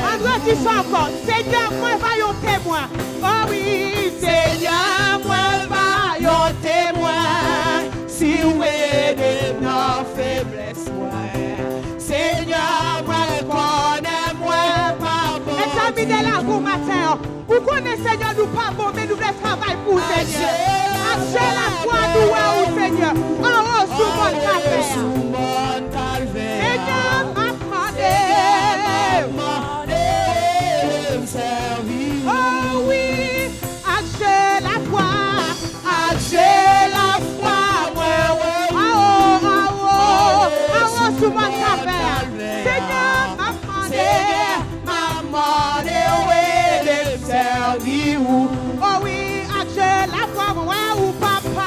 André dit ça encore. Seigneur, moi va y un témoin. Oh oui, Seigneur, moi va y un témoin. Si vous aidez nos faiblesses, Seigneur, moi connais, moi pas bon. Examinez la vous matin. Vous connaissez, Seigneur, nous pas bon, mais nous voulons travailler pour Seigneur. Achetez la foi, nous, au Seigneur. En haut, sous mon calvaire. Seigneur, m'a demandé. Oh oui, achetez la foi, moi, sous mon calvaire. Seigneur, m'a demandé, de servir. Oh oui, achetez la foi, moi, ou papa.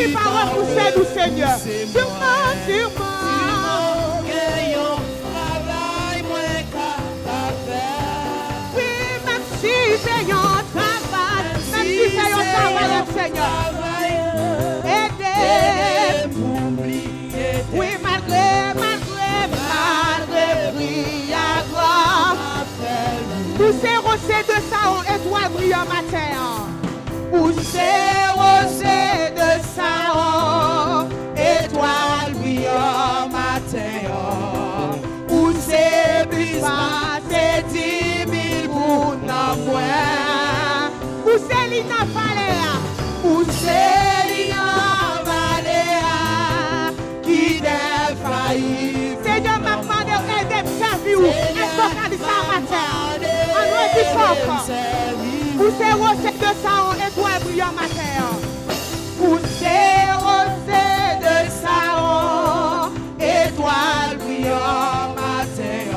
prie par repousser nous, Seigneur. Sûrement, sûrement. Oui, même si payant travail, même si payant travail, Seigneur. Aidez. Oui, malgré Briagua. Poussez rosé de Saon, étoile brillant matin. Poussez rosé de Saon, étoile brillant matin. Poussez plus passez 10 000 pour n'en moins. Poussez l'ina Valéa, poussez l'ina Valéa, qui défaillit. Seigneur m'a demandé d'aider me servir. Est-ce qu'on a dit ça matin? On nous dit ça encore. Poussez rosé de Saon, étoile brillant matin. Poussez rosé de Saon, étoile brillant matin.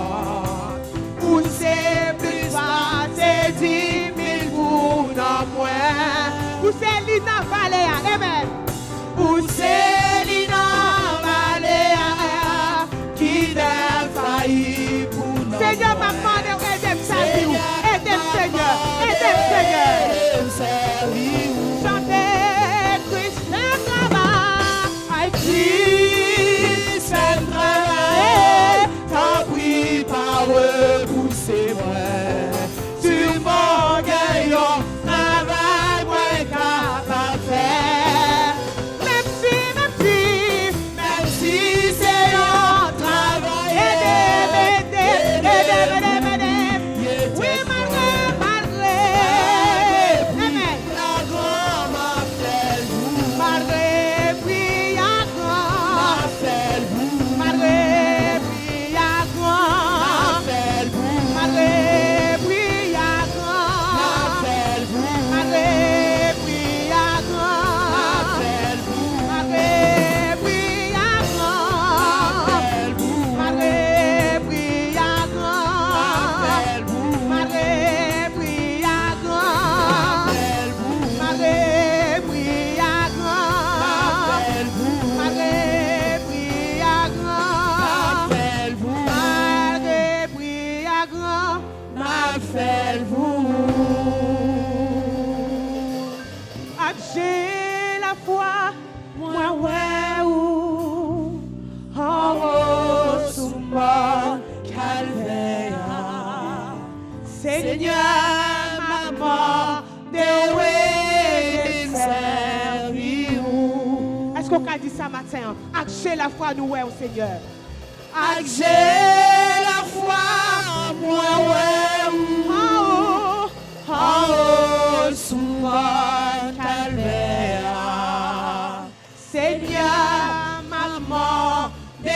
Poussez plus passez 10 000 pour n'en moins. Poussez l'ina Valéa, amen. Poussez l'ina Valéa, qui défaillit pour nous. Seigneur m'a demandé aidez-moi servir. Aidez-moi Seigneur, aidez-moi Seigneur. Chantez Christ un travail, Christ un travail. T'as pris par repoussez-moi. Sur mon gaillon, travail moi capable faire. Même si c'est un travail. Aidez. Oui, malgré. Amen. Malgré Briagua. Malgré Briagua. Malgré Briagua. Malgré Briagua. Malgré Briagua. Malgré Briagua. Malgré Briagua. Malgré Briagua. Malgré Briagua. Malgré Briagua. J'ai la foi, moi ouais ou en haut sous mon calvaire. Seigneur, maman, de servir. Est-ce qu'on a dit ça matin? J'ai la foi, nous ouais au Seigneur. J'ai la foi, moi ouais ou en haut sous mon calvaire. Seigneur, maman, de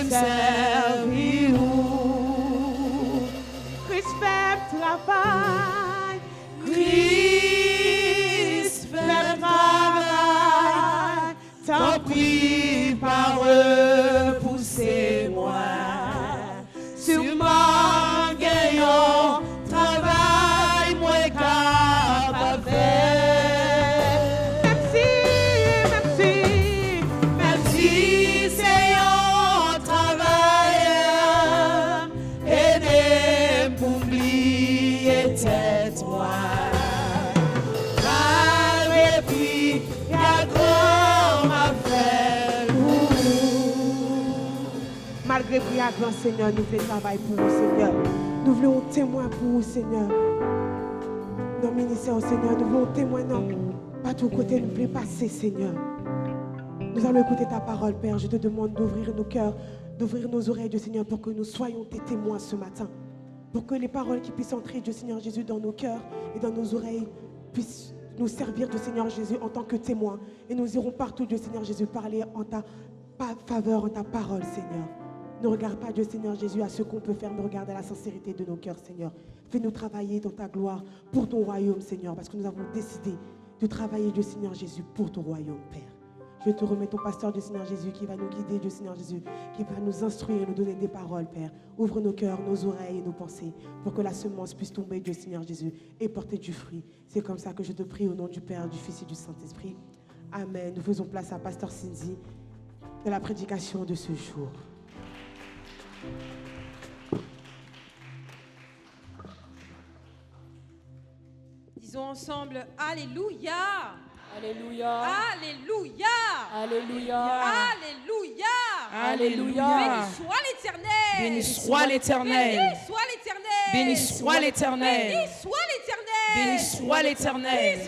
servir. Christ fait travail, Christ fait travail. Tant pis par repoussez-moi. Sur mon gaillon, travail, moi capable. Même si c'est un travail, aidez-moi pour oublier tête moi. Malgré puis, y'a grand ma frère. Malgré prière, grand Seigneur, nous voulons travailler pour vous, Seigneur. Nous voulons témoin pour vous, Seigneur. Dans le ministère, Seigneur, nous voulons témoin, non. Pas tout côté, nous voulons passer, Seigneur. Nous allons écouter ta parole, Père. Je te demande d'ouvrir nos cœurs, d'ouvrir nos oreilles, Dieu Seigneur, pour que nous soyons tes témoins ce matin. Pour que les paroles qui puissent entrer, Dieu Seigneur Jésus, dans nos cœurs et dans nos oreilles puissent nous servir, Dieu Seigneur Jésus, en tant que témoins. Et nous irons partout, Dieu Seigneur Jésus, parler en ta faveur, en ta parole, Seigneur. Ne regarde pas, Dieu Seigneur Jésus, à ce qu'on peut faire, mais regarde à la sincérité de nos cœurs, Seigneur. Fais-nous travailler dans ta gloire pour ton royaume, Seigneur, parce que nous avons décidé de travailler, Dieu Seigneur Jésus, pour ton royaume, Père. Je te remets ton pasteur, Dieu Seigneur Jésus, qui va nous guider, Dieu Seigneur Jésus, qui va nous instruire et nous donner des paroles, Père. Ouvre nos cœurs, nos oreilles et nos pensées pour que la semence puisse tomber, Dieu Seigneur Jésus, et porter du fruit. C'est comme ça que je te prie au nom du Père, du Fils et du Saint-Esprit. Amen. Nous faisons place à Pasteur Cindy de la prédication de ce jour. Disons ensemble Alléluia. Alléluia. Alléluia. Alléluia. Alléluia. Alléluia. Béni soit l'Éternel. Béni soit l'Éternel. Béni soit l'Éternel. Béni soit l'Éternel. Béni soit l'Éternel. Béni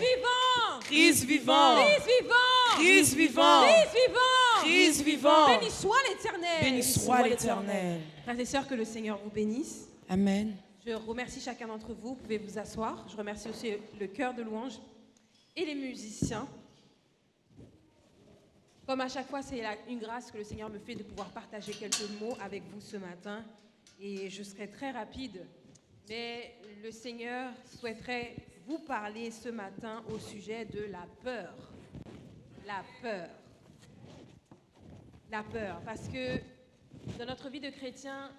soit l'Éternel. Christ vivant. Christ vivant. Christ vivant. Christ vivant. Christ vivant. Christ vivant. Béni soit l'Éternel. Béni soit l'Éternel. Frères et sœurs, que le Seigneur vous bénisse. Amen. Je remercie chacun d'entre vous. Vous pouvez vous asseoir. Je remercie aussi le chœur de louange et les musiciens. Comme à chaque fois, c'est une grâce que le Seigneur me fait de pouvoir partager quelques mots avec vous ce matin. Et je serai très rapide, mais le Seigneur souhaiterait vous parler ce matin au sujet de la peur. La peur. La peur. Parce que dans notre vie de chrétien,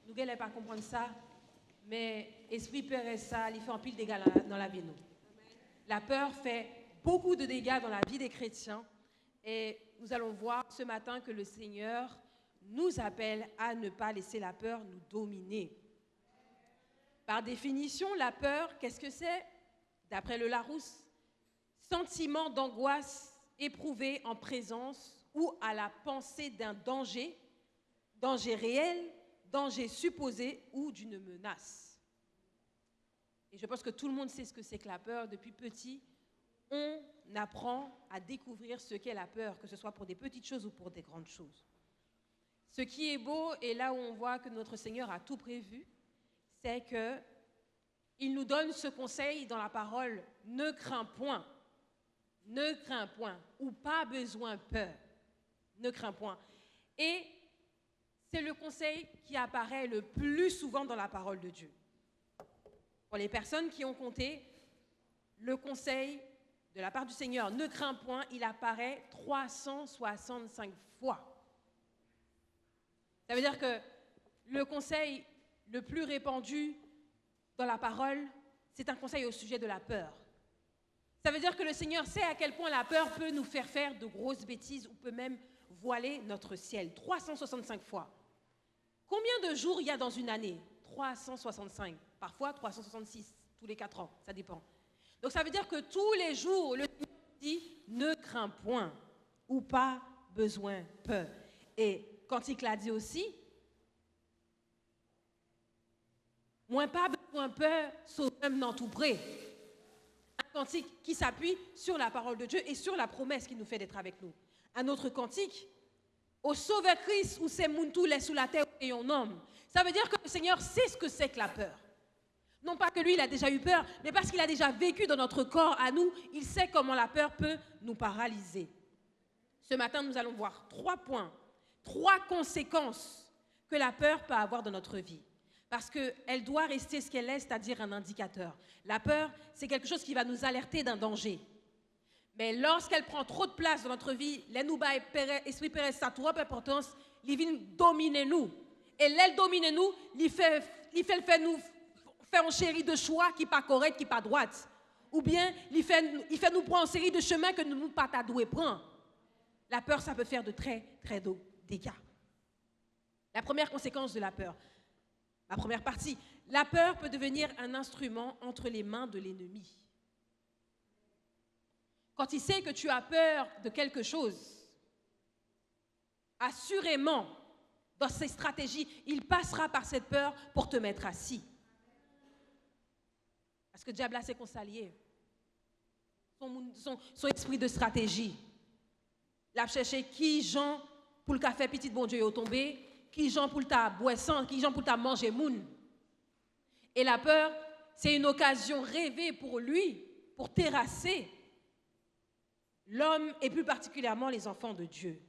nous n'allons pas comprendre ça, mais esprit peur et ça, il fait un pile de dégâts dans la vie. Nous. La peur fait beaucoup de dégâts dans la vie des chrétiens. Et nous allons voir ce matin que le Seigneur nous appelle à ne pas laisser la peur nous dominer. Par définition, la peur, qu'est-ce que c'est? D'après le Larousse, sentiment d'angoisse éprouvé en présence ou à la pensée d'un danger, danger réel, danger supposé ou d'une menace. Et je pense que tout le monde sait ce que c'est que la peur. Depuis petit, on apprend à découvrir ce qu'est la peur, que ce soit pour des petites choses ou pour des grandes choses. Ce qui est beau, et là où on voit que notre Seigneur a tout prévu, c'est qu'il nous donne ce conseil dans la parole, ne crains point, ou pas besoin peur, ne crains point. Et c'est le conseil qui apparaît le plus souvent dans la parole de Dieu. Pour les personnes qui ont compté, le conseil de la part du Seigneur, ne crains point, il apparaît 365 fois. Ça veut dire que le conseil le plus répandu dans la parole, c'est un conseil au sujet de la peur. Ça veut dire que le Seigneur sait à quel point la peur peut nous faire faire de grosses bêtises ou peut même voiler notre ciel. 365 fois. Combien de jours il y a dans une année? 365. Parfois 366, tous les 4 ans, ça dépend. Donc ça veut dire que tous les jours, le Seigneur dit « ne crains point » ou « pas besoin peur ». Et Cantique l'a dit aussi, « moins pas besoin peur, sauf même dans tout près ». Un cantique qui s'appuie sur la parole de Dieu et sur la promesse qu'il nous fait d'être avec nous. Un autre cantique, « au Sauveur Christ, où c'est Mountou, les sous la terre et un homme ». Ça veut dire que le Seigneur sait ce que c'est que la peur. Non pas que lui, il a déjà eu peur, mais parce qu'il a déjà vécu dans notre corps à nous, il sait comment la peur peut nous paralyser. Ce matin, nous allons voir 3 points, 3 conséquences que la peur peut avoir dans notre vie. Parce qu'elle doit rester ce qu'elle est, c'est-à-dire un indicateur. La peur, c'est quelque chose qui va nous alerter d'un danger. Mais lorsqu'elle prend trop de place dans notre vie, l'esprit pérez ça trop d'importance, il vient dominer nous. Et l'aile domine nous, il fait nous faire une série de choix qui pas correct, qui pas droite. Ou bien, il fait nous prendre une série de chemins que nous ne pas doués prendre. La peur, ça peut faire de très, très dégâts. La première conséquence de la peur, la première partie, la peur peut devenir un instrument entre les mains de l'ennemi. Quand il sait que tu as peur de quelque chose, assurément, dans ses stratégies, il passera par cette peur pour te mettre assis. Parce que le diable a ses conseillers. Son esprit de stratégie. Il a cherché qui Jean pour le café petit bon Dieu est tombé, qui Jean pour ta boisson, qui Jean pour ta manger moun. Et la peur, c'est une occasion rêvée pour lui, pour terrasser l'homme et plus particulièrement les enfants de Dieu.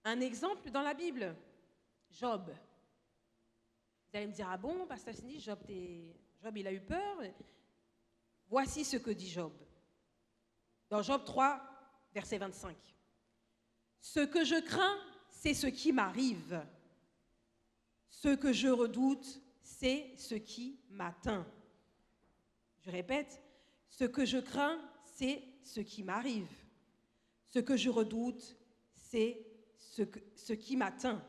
Un exemple dans la Bible, Job. Vous allez me dire, ah bon, Pasteur Cindy, Job, il a eu peur. Voici ce que dit Job. Dans Job 3, verset 25. Ce que je crains, c'est ce qui m'arrive. Ce que je redoute, c'est ce qui m'atteint. Je répète, ce que je crains, c'est ce qui m'arrive. Ce que je redoute, c'est ce qui m'atteint.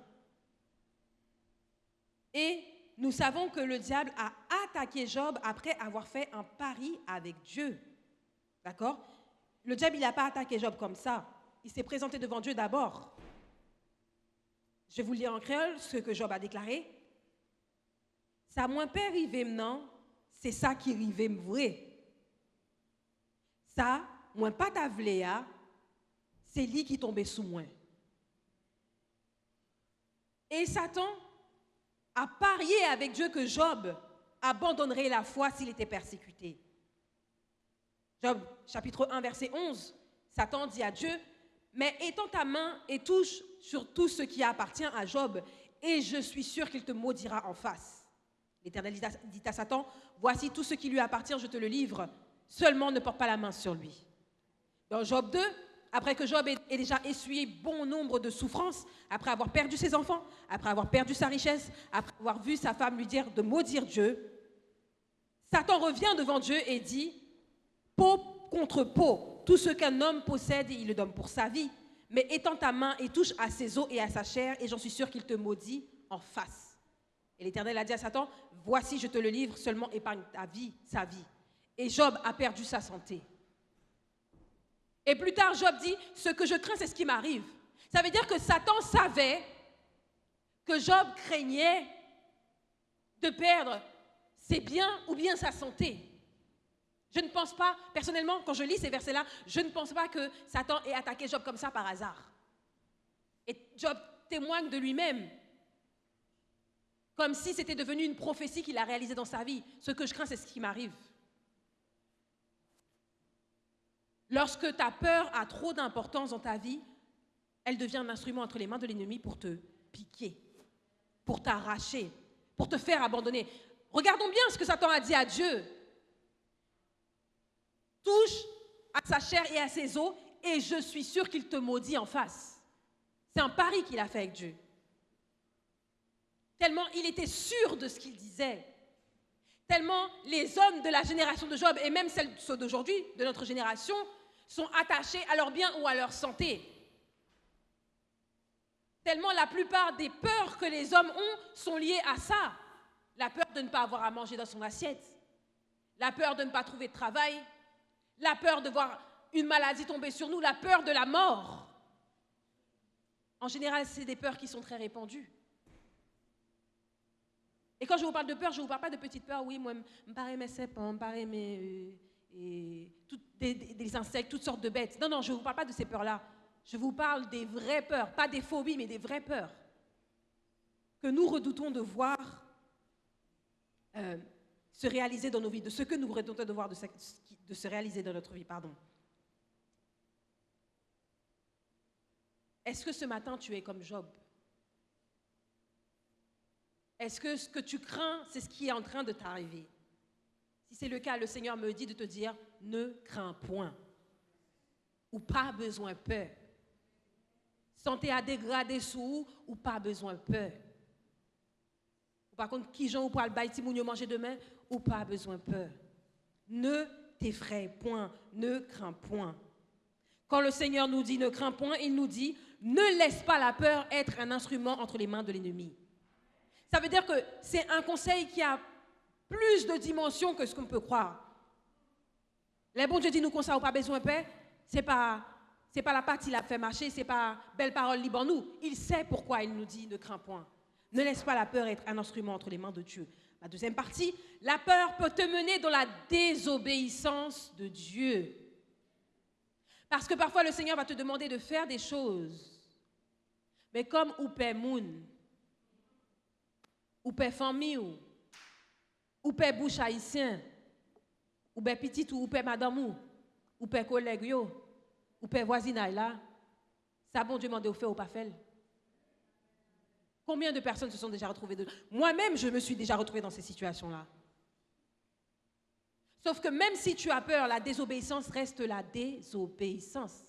Et nous savons que le diable a attaqué Job après avoir fait un pari avec Dieu. D'accord? Le diable, il n'a pas attaqué Job comme ça. Il s'est présenté devant Dieu d'abord. Je vais vous lire en créole ce que Job a déclaré. Ça moins pas rivé maintenant, c'est ça qui rivé vrai. Ça, moins pas t'avléa, c'est lui qui tombait sous moi. Et Satan a parié avec Dieu que Job abandonnerait la foi s'il était persécuté. Job, chapitre 1, verset 11, Satan dit à Dieu, « Mais étends ta main et touche sur tout ce qui appartient à Job, et je suis sûr qu'il te maudira en face. » L'Éternel dit à Satan, « Voici tout ce qui lui appartient, je te le livre, seulement ne porte pas la main sur lui. » Dans Job 2, après que Job ait déjà essuyé bon nombre de souffrances, après avoir perdu ses enfants, après avoir perdu sa richesse, après avoir vu sa femme lui dire de maudire Dieu, Satan revient devant Dieu et dit, peau contre peau, tout ce qu'un homme possède, il le donne pour sa vie, mais étends ta main et touche à ses os et à sa chair, et j'en suis sûr qu'il te maudit en face. Et l'Éternel a dit à Satan, voici je te le livre, seulement épargne ta vie, sa vie. Et Job a perdu sa santé. Et plus tard, Job dit, ce que je crains, c'est ce qui m'arrive. Ça veut dire que Satan savait que Job craignait de perdre ses biens ou bien sa santé. Je ne pense pas, personnellement, quand je lis ces versets-là, je ne pense pas que Satan ait attaqué Job comme ça par hasard. Et Job témoigne de lui-même, comme si c'était devenu une prophétie qu'il a réalisée dans sa vie. Ce que je crains, c'est ce qui m'arrive. Lorsque ta peur a trop d'importance dans ta vie, elle devient un instrument entre les mains de l'ennemi pour te piquer, pour t'arracher, pour te faire abandonner. Regardons bien ce que Satan a dit à Dieu. Touche à sa chair et à ses os, et je suis sûr qu'il te maudit en face. C'est un pari qu'il a fait avec Dieu. Tellement il était sûr de ce qu'il disait. Tellement les hommes de la génération de Job, et même ceux d'aujourd'hui, de notre génération, sont attachés à leur bien ou à leur santé. Tellement la plupart des peurs que les hommes ont sont liées à ça. La peur de ne pas avoir à manger dans son assiette, la peur de ne pas trouver de travail, la peur de voir une maladie tomber sur nous, la peur de la mort. En général, c'est des peurs qui sont très répandues. Et quand je vous parle de peur, je ne vous parle pas de petites peurs. Oui, moi, je me parais mes serpents, je me parais des insectes, toutes sortes de bêtes. Non, je ne vous parle pas de ces peurs-là. Je vous parle des vraies peurs, pas des phobies, mais des vraies peurs que nous redoutons de voir se réaliser dans nos vies, de ce que nous redoutons de voir de se réaliser dans notre vie. Est-ce que ce matin, tu es comme Job? Est-ce que ce que tu crains, c'est ce qui est en train de t'arriver? Si c'est le cas, le Seigneur me dit de te dire, ne crains point. Ou pas besoin peur. Santé à dégrader sous ou pas besoin peur. Par contre, qui j'en ou pas le bail si moun yo manger demain ou pas besoin peur. Ne t'effraie point, ne crains point. Quand le Seigneur nous dit ne crains point, il nous dit ne laisse pas la peur être un instrument entre les mains de l'ennemi. Ça veut dire que c'est un conseil qui a plus de dimensions que ce qu'on peut croire. Les bons Dieu dit nous qu'on ça ou pas besoin de paix, c'est pas la partie qu'il a fait marcher, c'est pas belle parole libre en nous. Il sait pourquoi il nous dit ne crains point. Ne laisse pas la peur être un instrument entre les mains de Dieu. La deuxième partie, la peur peut te mener dans la désobéissance de Dieu. Parce que parfois le Seigneur va te demander de faire des choses. Mais comme ou paie moun, ou paie famille, ou paie bouche haïtien, ou paie petit ou paie madame, ou paie collègue, ou paie voisinage là, ça bon Dieu demande au fait ou pas fait. Combien de personnes se sont déjà retrouvées dedans? Moi-même, je me suis déjà retrouvée dans ces situations-là. Sauf que même si tu as peur, la désobéissance reste la désobéissance.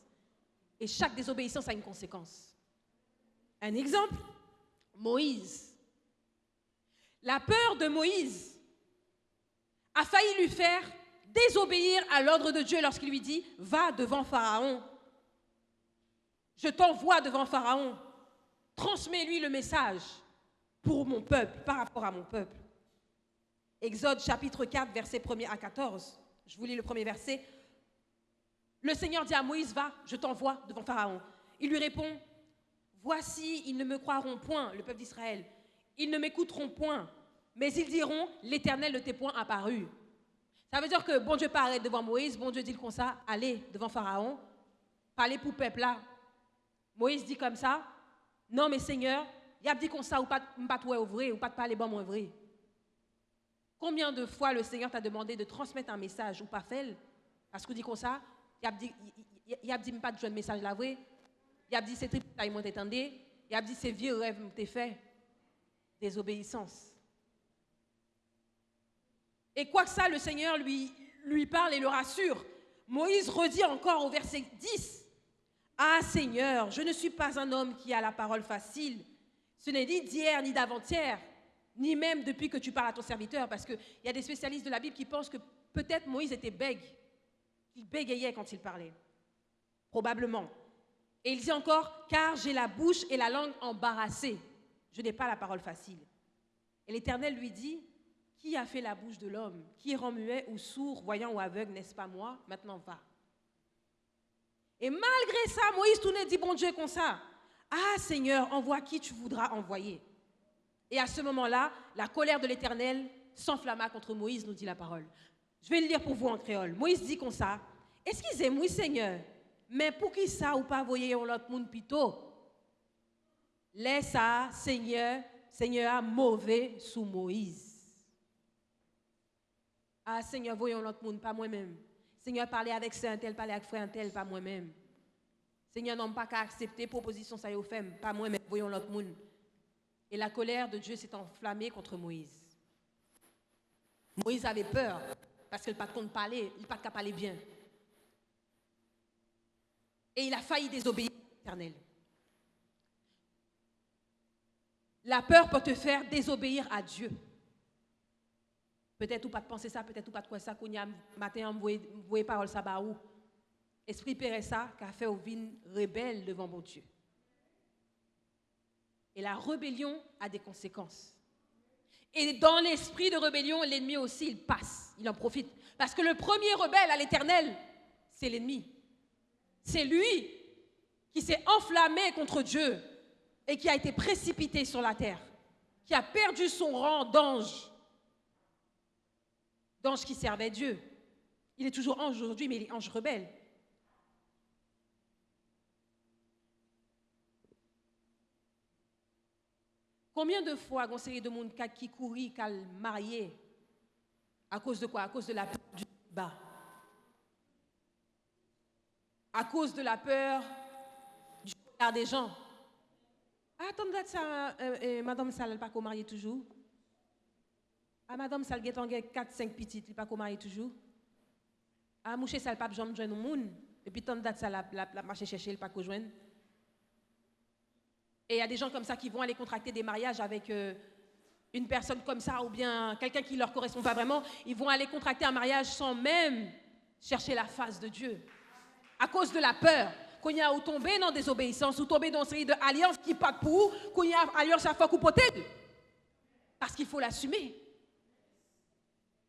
Et chaque désobéissance a une conséquence. Un exemple, Moïse. La peur de Moïse a failli lui faire désobéir à l'ordre de Dieu lorsqu'il lui dit « Va devant Pharaon. Je t'envoie devant Pharaon. Transmets-lui le message pour mon peuple, par rapport à mon peuple. » Exode chapitre 4, versets 1er à 14. Je vous lis le premier verset. Le Seigneur dit à Moïse, va, je t'envoie devant Pharaon. Il lui répond, voici, ils ne me croiront point, le peuple d'Israël. Ils ne m'écouteront point, mais ils diront, l'Éternel ne t'est point apparu. Ça veut dire que bon Dieu paraît devant Moïse, bon Dieu dit comme ça, allez devant Pharaon, parlez pour le peuple là. Moïse dit comme ça, non mais Seigneur, il a dit comme ça, ou pas toi vrai, ou pas te parler bon moi vrai. Combien de fois le Seigneur t'a demandé de transmettre un message ou pas fait? Parce qu'il dit comme ça, il a dit pas de jeune message là vrai. Il a dit c'est très taille moi t'étendais. Il a dit c'est vieux rêve t'es fait. Désobéissance. Et quoi que ça, le Seigneur lui parle et le rassure. Moïse redit encore au verset 10. Ah Seigneur, je ne suis pas un homme qui a la parole facile. Ce n'est ni d'hier ni d'avant-hier, ni même depuis que tu parles à ton serviteur, parce qu'il y a des spécialistes de la Bible qui pensent que peut-être Moïse était bègue. Il bégayait quand il parlait. Probablement. Et il dit encore, car j'ai la bouche et la langue embarrassées. Je n'ai pas la parole facile. Et l'Éternel lui dit, qui a fait la bouche de l'homme? Qui rend muet ou sourd, voyant ou aveugle, n'est-ce pas moi? Maintenant va. Et malgré ça, Moïse tournait dit, bon Dieu, comme ça. Ah Seigneur, envoie qui tu voudras envoyer. Et à ce moment-là, la colère de l'Éternel s'enflamma contre Moïse, nous dit la parole. Je vais le lire pour vous en créole. Moïse dit comme ça, excusez-moi Seigneur, mais pour qui ça ou pas voyez l'autre monde plutôt? Laisse ça, Seigneur a mauvais sous Moïse. Ah Seigneur, voyons l'autre monde, pas moi-même. Seigneur, parler avec sœur un tel, parler avec frère un tel, pas moi-même. Seigneur, non pas qu'à accepter proposition ça y fait, pas moi-même, voyons l'autre monde. Et la colère de Dieu s'est enflammée contre Moïse. Moïse avait peur, parce qu'il n'a pas de compte parler, il n'a pas de parler bien. Et il a failli désobéir à l'Éternel. La peur peut te faire désobéir à Dieu. Peut-être ou pas de penser ça, peut-être ou pas de quoi ça, qu'on y a matin, vous voyez parole ça, bah où. Esprit père ça, qu'a fait au vin rebelle devant mon Dieu. Et la rébellion a des conséquences. Et dans l'esprit de rébellion, l'ennemi aussi, il passe, il en profite. Parce que le premier rebelle à l'Éternel, c'est l'ennemi. C'est lui qui s'est enflammé contre Dieu et qui a été précipité sur la terre, qui a perdu son rang d'ange. D'ange qui servait Dieu. Il est toujours ange aujourd'hui, mais il est ange rebelle. Combien de fois, une série de monde qui courit, qui a marié, à cause de quoi? À cause de la peur du bas. À cause de la peur du regard des gens. Ah, attendez ça, madame Sal, elle n'est pas mariée toujours. Ah, madame Sal, elle a 4-5 petites, elle n'est pas mariée toujours. Ah, mouché Sal, pas besoin de joindre au monde. Et puis, tant date ça, la marché chercher, elle n'est pas joindre. Et il y a des gens comme ça qui vont aller contracter des mariages avec une personne comme ça ou bien quelqu'un qui ne leur correspond pas vraiment. Ils vont aller contracter un mariage sans même chercher la face de Dieu. À cause de la peur. Qu'on y a ou tombé dans des obéissances ou tombé dans une série d'alliances qui partent pour vous, qu'on y a alliance à fois ou potel. Parce qu'il faut l'assumer.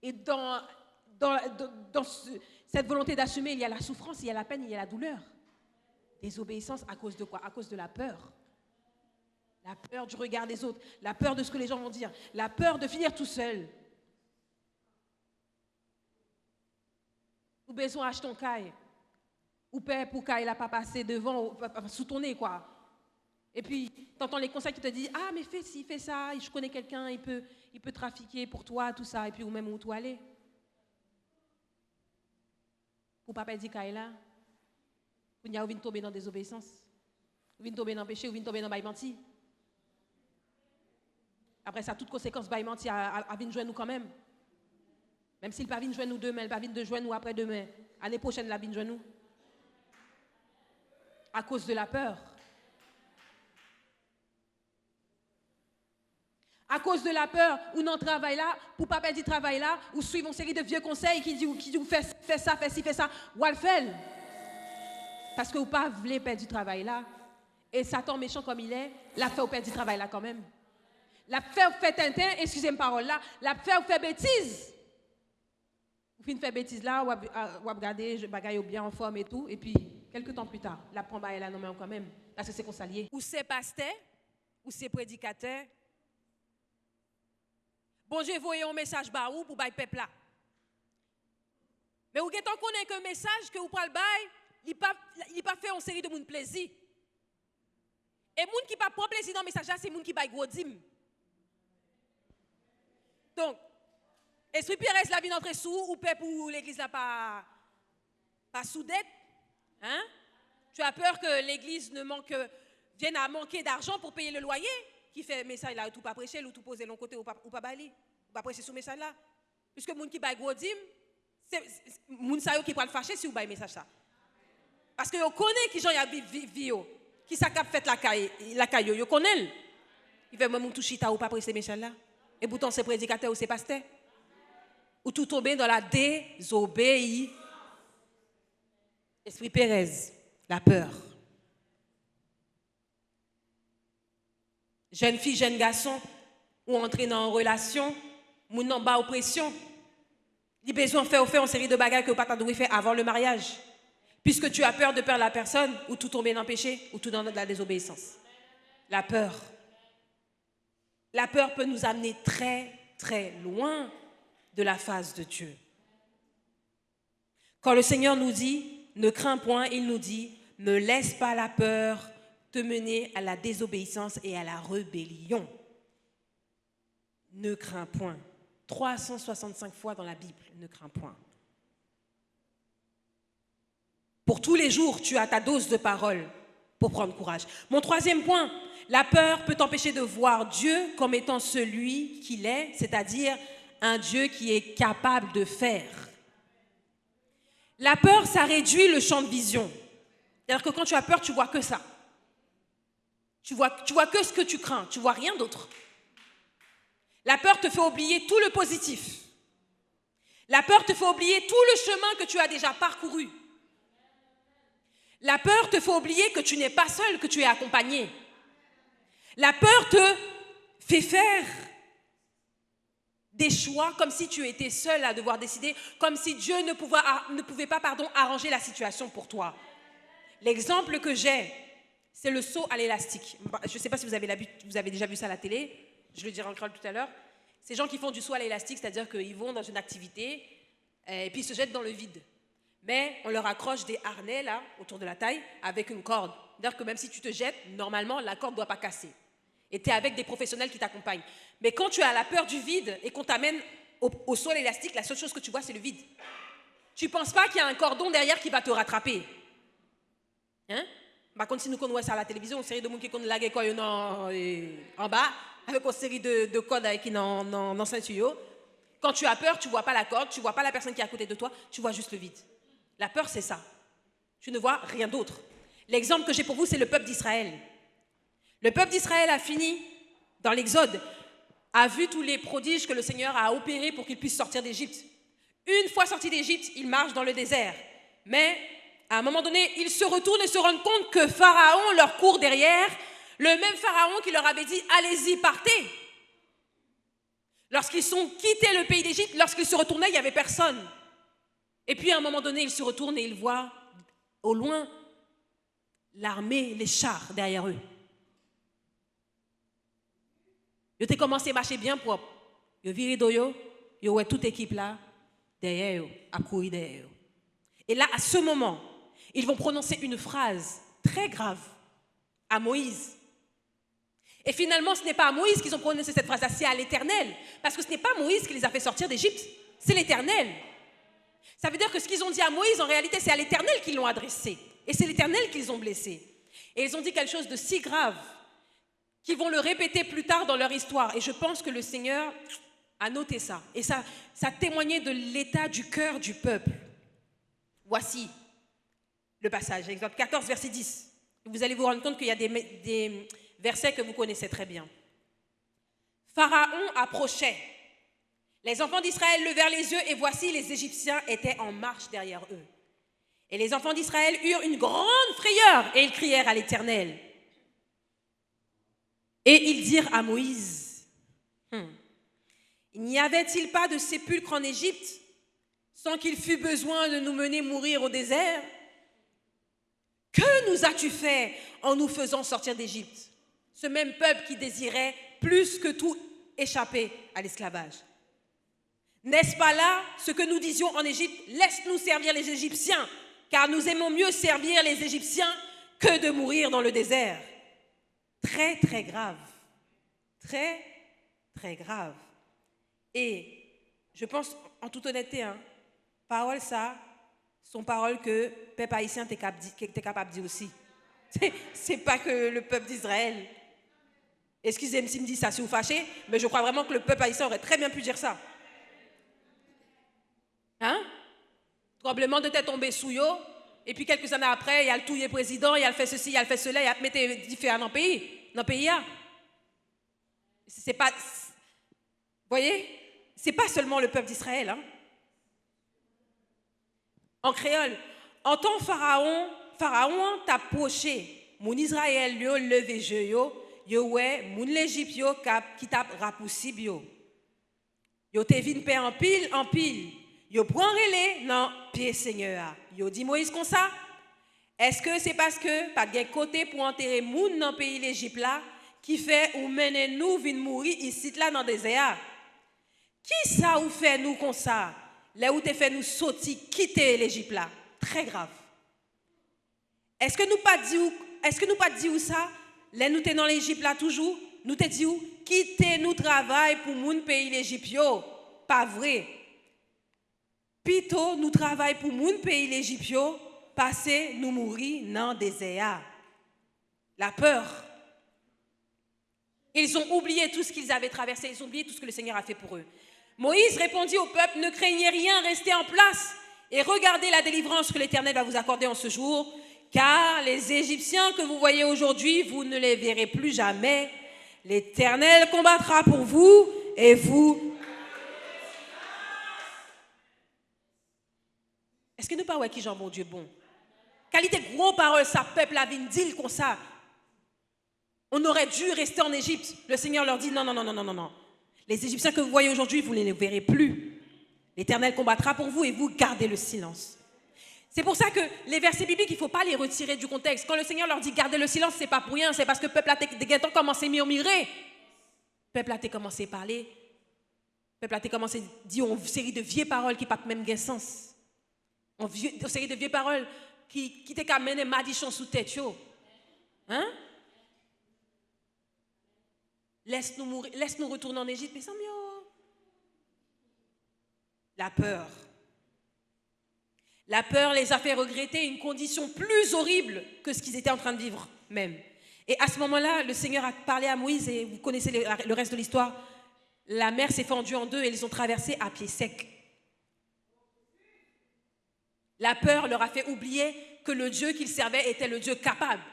Et dans cette volonté d'assumer, il y a la souffrance, il y a la peine, il y a la douleur. Désobéissance à cause de quoi? À cause de la peur. La peur du regard des autres, la peur de ce que les gens vont dire, la peur de finir tout seul. Ou besoin d'acheter ton caille. Ou père pour qu'il n'a pas passé devant, sous ton nez, quoi. Et puis, tu entends les conseils qui te disent, ah, mais fais ci, fais ça, je connais quelqu'un, il peut trafiquer pour toi, tout ça, et puis ou même où tu aller. Pour papa dit qu'il là, vous n'y avez tomber dans des obéissances, vous venez tomber dans le péché, vous venez tomber dans le menti. Après ça, toute conséquence, bail menti à venir joindre nous quand même. Même s'il ne va venir joindre nous demain, il va venir joindre nous après-demain. L'année prochaine, il va venir joindre nous. À cause de la peur. À cause de la peur, ou non travail là, pour pas perdre du travail là, ou suivre une série de vieux conseils qui disent fais ça, fais ci, fais ça, ou le fait. Parce que vous pas voulez perdre du travail là. Et Satan méchant comme il est, l'a fait perdre du travail là quand même. L'a fait tintin, excusez ma parole là, l'a fait bêtise. Vous finissez de faire bêtise là, ou regardez, je bagaille bien en forme et tout, et puis quelques temps plus tard, la prend là non mais quand même, parce que c'est qu'on s'allie. Ou c'est pasteur, ou c'est prédicateur. Bon Dieu, voyez un message barou pour bailler peuple là. Mais vous connaissez qu'un message que vous prenez le bail, il pas fait une série de monde plaisir. Et les gens qui pas prendre plaisir dans le message là, c'est les gens qui baillent gros dîme. Donc, Esprit Pérez la vie notre sous ou paix pour l'église là pas soudette. Hein? Tu as peur que l'église vienne à manquer d'argent pour payer le loyer? Qui fait message là, ou tout pas prêcher, ou tout poser l'autre côté, ou pas bali, ou pas prêcher sous message là. Puisque les gens qui baillent gros dîme, c'est les gens qui peuvent fâcher si vous baillez message ça. Parce que vous connaissez qui gens y a vie, qui ça cap fait la caille, vous connaissez. Il fait même tout chita ou pas prêcher message là. Et pourtant c'est prédicateur ou c'est pasteur. Ou tout tomber dans la désobéissance. Esprit Pérez, la peur. Jeune fille, jeune garçon, ou entrer dans une relation, moun en bas oppression. Il besoin de faire une série de bagages que vous ne pouvez pas faire avant le mariage. Puisque tu as peur de perdre la personne, ou tout tomber dans le péché, ou tout dans la désobéissance. La peur. La peur peut nous amener très, très loin de la face de Dieu. Quand le Seigneur nous dit, ne crains point, il nous dit, ne laisse pas la peur te mener à la désobéissance et à la rébellion. Ne crains point. 365 fois dans la Bible, ne crains point. Pour tous les jours, tu as ta dose de parole pour prendre courage. Mon troisième point, la peur peut t'empêcher de voir Dieu comme étant celui qu'il est, c'est-à-dire un Dieu qui est capable de faire. La peur, ça réduit le champ de vision. C'est-à-dire que quand tu as peur, tu vois que ça. Tu vois que ce que tu crains, tu vois rien d'autre. La peur te fait oublier tout le positif. La peur te fait oublier tout le chemin que tu as déjà parcouru. La peur te fait oublier que tu n'es pas seul, que tu es accompagné. La peur te fait faire des choix comme si tu étais seul à devoir décider, comme si Dieu ne pouvait pas arranger la situation pour toi. L'exemple que j'ai, c'est le saut à l'élastique. Je ne sais pas si vous avez déjà vu ça à la télé, je le dirai encore tout à l'heure. Ces gens qui font du saut à l'élastique, c'est-à-dire qu'ils vont dans une activité et puis ils se jettent dans le vide. Mais on leur accroche des harnais là, autour de la taille, avec une corde. C'est-à-dire que même si tu te jettes, normalement, la corde ne doit pas casser. Et tu es avec des professionnels qui t'accompagnent. Mais quand tu as la peur du vide et qu'on t'amène au saut à l'élastique, la seule chose que tu vois, c'est le vide. Tu ne penses pas qu'il y a un cordon derrière qui va te rattraper. Hein? Par contre, si nous connaissons ça à la télévision, une série de gens qui connaissent la gueule en bas, avec une série de cordes qui sont dans ceinture. Quand tu as peur, tu ne vois pas la corde, tu ne vois pas la personne qui est à côté de toi, tu vois juste le vide. La peur, c'est ça. Tu ne vois rien d'autre. L'exemple que j'ai pour vous, c'est le peuple d'Israël. Le peuple d'Israël a fini dans l'Exode, a vu tous les prodiges que le Seigneur a opérés pour qu'ils puissent sortir d'Égypte. Une fois sortis d'Égypte, ils marchent dans le désert. Mais à un moment donné, ils se retournent et se rendent compte que Pharaon leur court derrière, le même Pharaon qui leur avait dit « Allez-y, partez ». Lorsqu'ils ont quitté le pays d'Égypte, lorsqu'ils se retournaient, il n'y avait personne. Et puis à un moment donné, ils se retournent et ils voient au loin l'armée, les chars derrière eux. Ils ont commencé à marcher bien propre. Ils ont viré d'oyo, ils ont toute l'équipe là, derrière eux, à courir derrière eux. Et là, à ce moment, ils vont prononcer une phrase très grave à Moïse. Et finalement, ce n'est pas à Moïse qu'ils ont prononcé cette phrase-là, c'est à l'Éternel. Parce que ce n'est pas Moïse qui les a fait sortir d'Égypte, c'est l'Éternel. Ça veut dire que ce qu'ils ont dit à Moïse, en réalité, c'est à l'Éternel qu'ils l'ont adressé. Et c'est l'Éternel qu'ils ont blessé. Et ils ont dit quelque chose de si grave qu'ils vont le répéter plus tard dans leur histoire. Et je pense que le Seigneur a noté ça. Et ça témoignait de l'état du cœur du peuple. Voici le passage, Exode 14, verset 10. Vous allez vous rendre compte qu'il y a des versets que vous connaissez très bien. Pharaon approchait. Les enfants d'Israël levèrent les yeux et voici les Égyptiens étaient en marche derrière eux. Et les enfants d'Israël eurent une grande frayeur et ils crièrent à l'Éternel. Et ils dirent à Moïse, n'y avait-il pas de sépulcre en Égypte sans qu'il fût besoin de nous mener mourir au désert? Que nous as-tu fait en nous faisant sortir d'Égypte? Ce même peuple qui désirait plus que tout échapper à l'esclavage. N'est-ce pas là ce que nous disions en Égypte? Laisse-nous servir les Égyptiens, car nous aimons mieux servir les Égyptiens que de mourir dans le désert. Très, très grave. Très, très grave. Et je pense, en toute honnêteté, parole ça, sont paroles que le peuple haïtien était capable de dire aussi. C'est pas que le peuple d'Israël. Excusez-moi si me dit ça si vous fâchez, mais je crois vraiment que le peuple haïtien aurait très bien pu dire ça. Tremblement de terre tombé sous yo, et puis quelques années après, il y a le touillé président, il y a le fait ceci, il y a le fait cela, il y a le mettre différents dans le pays. C'est pas, vous voyez, c'est pas seulement le peuple d'Israël. En créole, en tant Pharaon t'approché, mon Israël yo levé jeu yo ouais, mon l'Égypte yo qui t'a rapoussi bio. Yo te vin paix en pile. Yo prend relais non pied Seigneur. Yo dit Moïse comme ça. Est-ce que c'est parce que pas de côté pour enterrer moun dans pays l'Égypte là qui fait ou mène nous vinn mourir ici là dans le désert? Qui ça ou fait nous comme ça? Là où te fait nous sortir quitter l'Égypte là? Très grave. Est-ce que nous pas dit où ça? Là nous t'es dans l'Égypte là toujours, nous te dit où quitter nous travail pour moun pays l'Égypte yo? Pas vrai. Plutôt nous travaillons pour moun pays l'Égypte yo, passer nous mourir dans le désert. La peur. Ils ont oublié tout ce qu'ils avaient traversé, ils ont oublié tout ce que le Seigneur a fait pour eux. Moïse répondit au peuple, ne craignez rien, restez en place et regardez la délivrance que l'Éternel va vous accorder en ce jour, car les Égyptiens que vous voyez aujourd'hui, vous ne les verrez plus jamais. L'Éternel combattra pour vous et vous. Est-ce que nous pas ouais qui Jean bon Dieu bon? Qualité gros parole ça peuple a vinn dire comme ça. On aurait dû rester en Égypte. Le Seigneur leur dit non. Les Égyptiens que vous voyez aujourd'hui, vous ne les verrez plus. L'Éternel combattra pour vous et vous gardez le silence. C'est pour ça que les versets bibliques, il ne faut pas les retirer du contexte. Quand le Seigneur leur dit gardez le silence, ce n'est pas pour rien, c'est parce que le peuple a commencé à murmurer. Le peuple a commencé à parler. Le peuple a commencé à dire une série de vieilles paroles qui n'ont pas même de sens. Une série de vieilles paroles qui t'ont amené madichon sous tête. Laisse-nous mourir, laisse-nous retourner en Égypte, mais sans mieux. La peur. La peur les a fait regretter une condition plus horrible que ce qu'ils étaient en train de vivre même. Et à ce moment-là, le Seigneur a parlé à Moïse et vous connaissez le reste de l'histoire. La mer s'est fendue en deux et ils ont traversé à pied sec. La peur leur a fait oublier que le Dieu qu'ils servaient était le Dieu capable.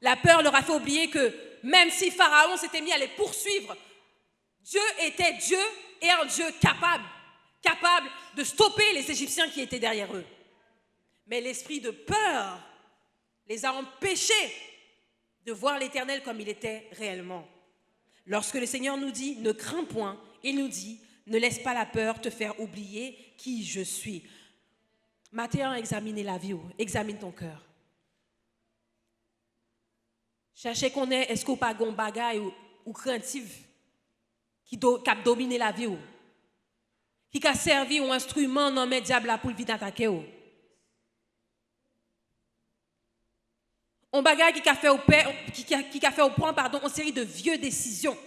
La peur leur a fait oublier que même si Pharaon s'était mis à les poursuivre, Dieu était Dieu et un Dieu capable de stopper les Égyptiens qui étaient derrière eux. Mais l'esprit de peur les a empêchés de voir l'Éternel comme il était réellement. Lorsque le Seigneur nous dit « ne crains point », il nous dit « ne laisse pas la peur te faire oublier qui je suis ». Matin, examine la vie, examine ton cœur. Cherchez qu'on est-ce qu'on pas gon bagaille ou craintive qui a dominé la vie ou qui a servi un instrument dans le diable pour vite attaquer ou. On bagaille qui a fait au point une série de vieux décisions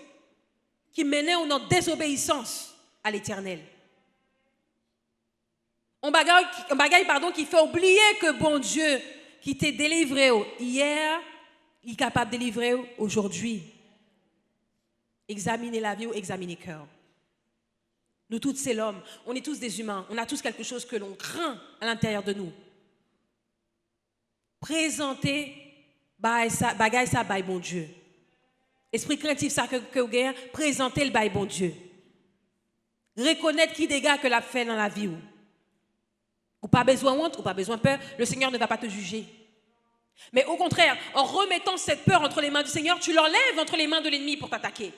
qui menaient en désobéissance à l'Éternel. On bagaille qui fait oublier que bon Dieu qui t'a délivré hier, il est capable de délivrer aujourd'hui. Examinez la vie ou examinez le cœur. Nous tous, c'est l'homme. On est tous des humains. On a tous quelque chose que l'on craint à l'intérieur de nous. Présentez bagaille ça, bon Dieu. Esprit craintif, ça que vous gagnez, présenter le bail bon Dieu. Reconnaître qui dégâts que l'a fait dans la vie. Ou pas besoin de honte, ou pas besoin de peur, le Seigneur ne va pas te juger. Mais au contraire, en remettant cette peur entre les mains du Seigneur, tu l'enlèves entre les mains de l'ennemi pour t'attaquer.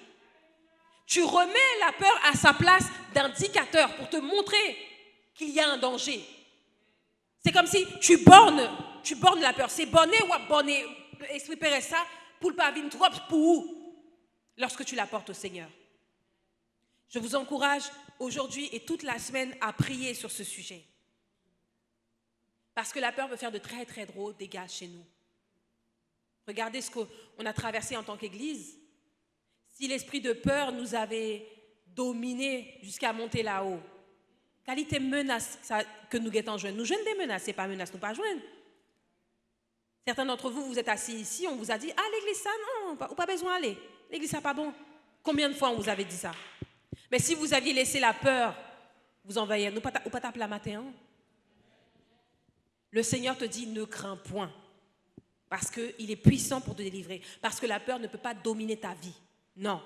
Tu remets la peur à sa place d'indicateur pour te montrer qu'il y a un danger. C'est comme si tu bornes la peur. C'est borner ou borner, esprit père ça, pour le pas venir trop pour lorsque tu la portes au Seigneur. Je vous encourage aujourd'hui et toute la semaine à prier sur ce sujet. Parce que la peur peut faire de très très gros dégâts chez nous. Regardez ce qu'on a traversé en tant qu'Église. Si l'esprit de peur nous avait dominé jusqu'à monter là-haut, qualité menace que nous guettons jeunes. Nous jeunes des menaces, c'est pas menace, nous pas jeunes. Certains d'entre vous, vous êtes assis ici, on vous a dit « Ah, l'église, ça, non, pas besoin d'aller. L'église, ça, pas bon. » Combien de fois on vous avait dit ça? Mais si vous aviez laissé la peur vous envahir, ou pas taper la matin, le Seigneur te dit « Ne crains point. » Parce qu'il est puissant pour te délivrer. Parce que la peur ne peut pas dominer ta vie. Non.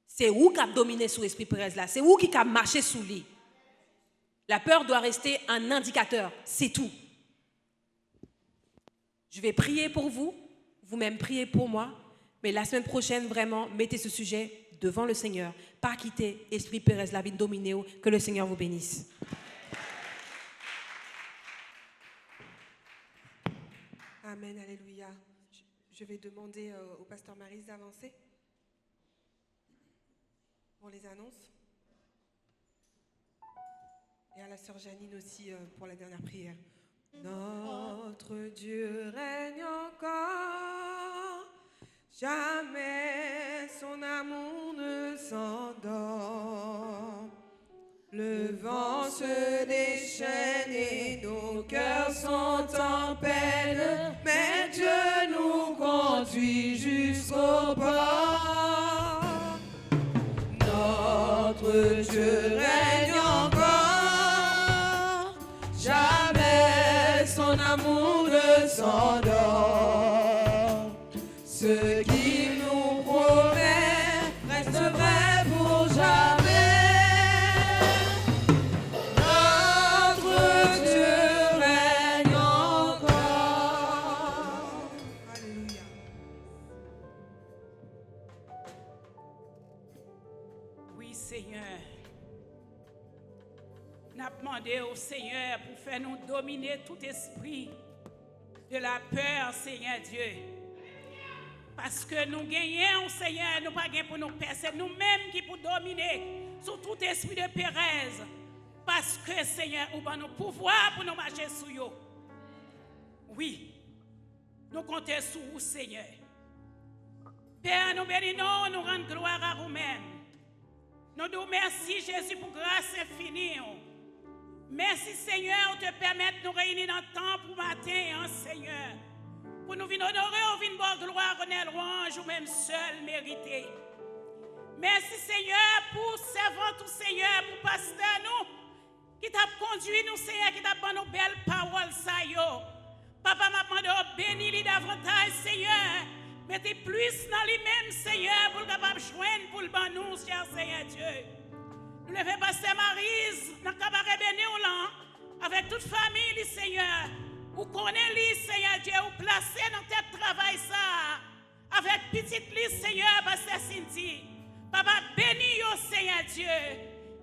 C'est où qui a dominé sous l'esprit Pérez là. C'est où qui a marché sous lui. La peur doit rester un indicateur. C'est tout. Je vais prier pour vous. Vous-même priez pour moi. Mais la semaine prochaine, vraiment, mettez ce sujet devant le Seigneur. Pas quitter esprit Pérez la vie dominée. Que le Seigneur vous bénisse. Amen, alléluia. Je vais demander au pasteur Maryse d'avancer pour les annonces. Et à la sœur Janine aussi pour la dernière prière. Notre Dieu règne encore, jamais son amour ne s'endort. Le vent se déchaîne et nos cœurs sont en peine, mais Dieu nous conduit jusqu'au port. Notre Dieu règne encore, jamais son amour ne s'endort. Ce qu'il nous promet reste vrai pour jamais. Au Seigneur pour faire nous dominer tout esprit de la peur, Seigneur Dieu. Parce que nous gagnons, Seigneur, nous pas gagnons pour nous peur, c'est nous-mêmes qui pour dominer sur tout esprit de pérèse. Parce que, Seigneur, nous avons nos pouvoirs pour nous marcher sur eux. Oui, nous comptons sur vous, Seigneur. Père, nous bénissons, nous rendons gloire à vous-même. Nous nous merci, Jésus, pour grâce infinie. Merci Seigneur, te permettre de nous réunir dans le temps pour matin, Seigneur. Pour nous venir honorer, on vient boire gloire, honneur, louange, ou même seul mérité. Merci Seigneur pour servant tout Seigneur, pour pasteur nous, qui t'a conduit nous Seigneur, qui t'a donné nos belles paroles, ça yo. Papa m'a demandé de bénir davantage Seigneur. Mettez plus dans lui-même Seigneur, pour le capable de joindre pour le ban nous, cher Seigneur Dieu. Nous levons pasteur Maryse dans le cabaret bénéolant avec toute famille, Seigneur. Vous connaissez, Seigneur Dieu, vous placez dans tête travail ça. Avec petite liste, Seigneur, pasteur Cindy. Papa, bénis yo, Seigneur Dieu.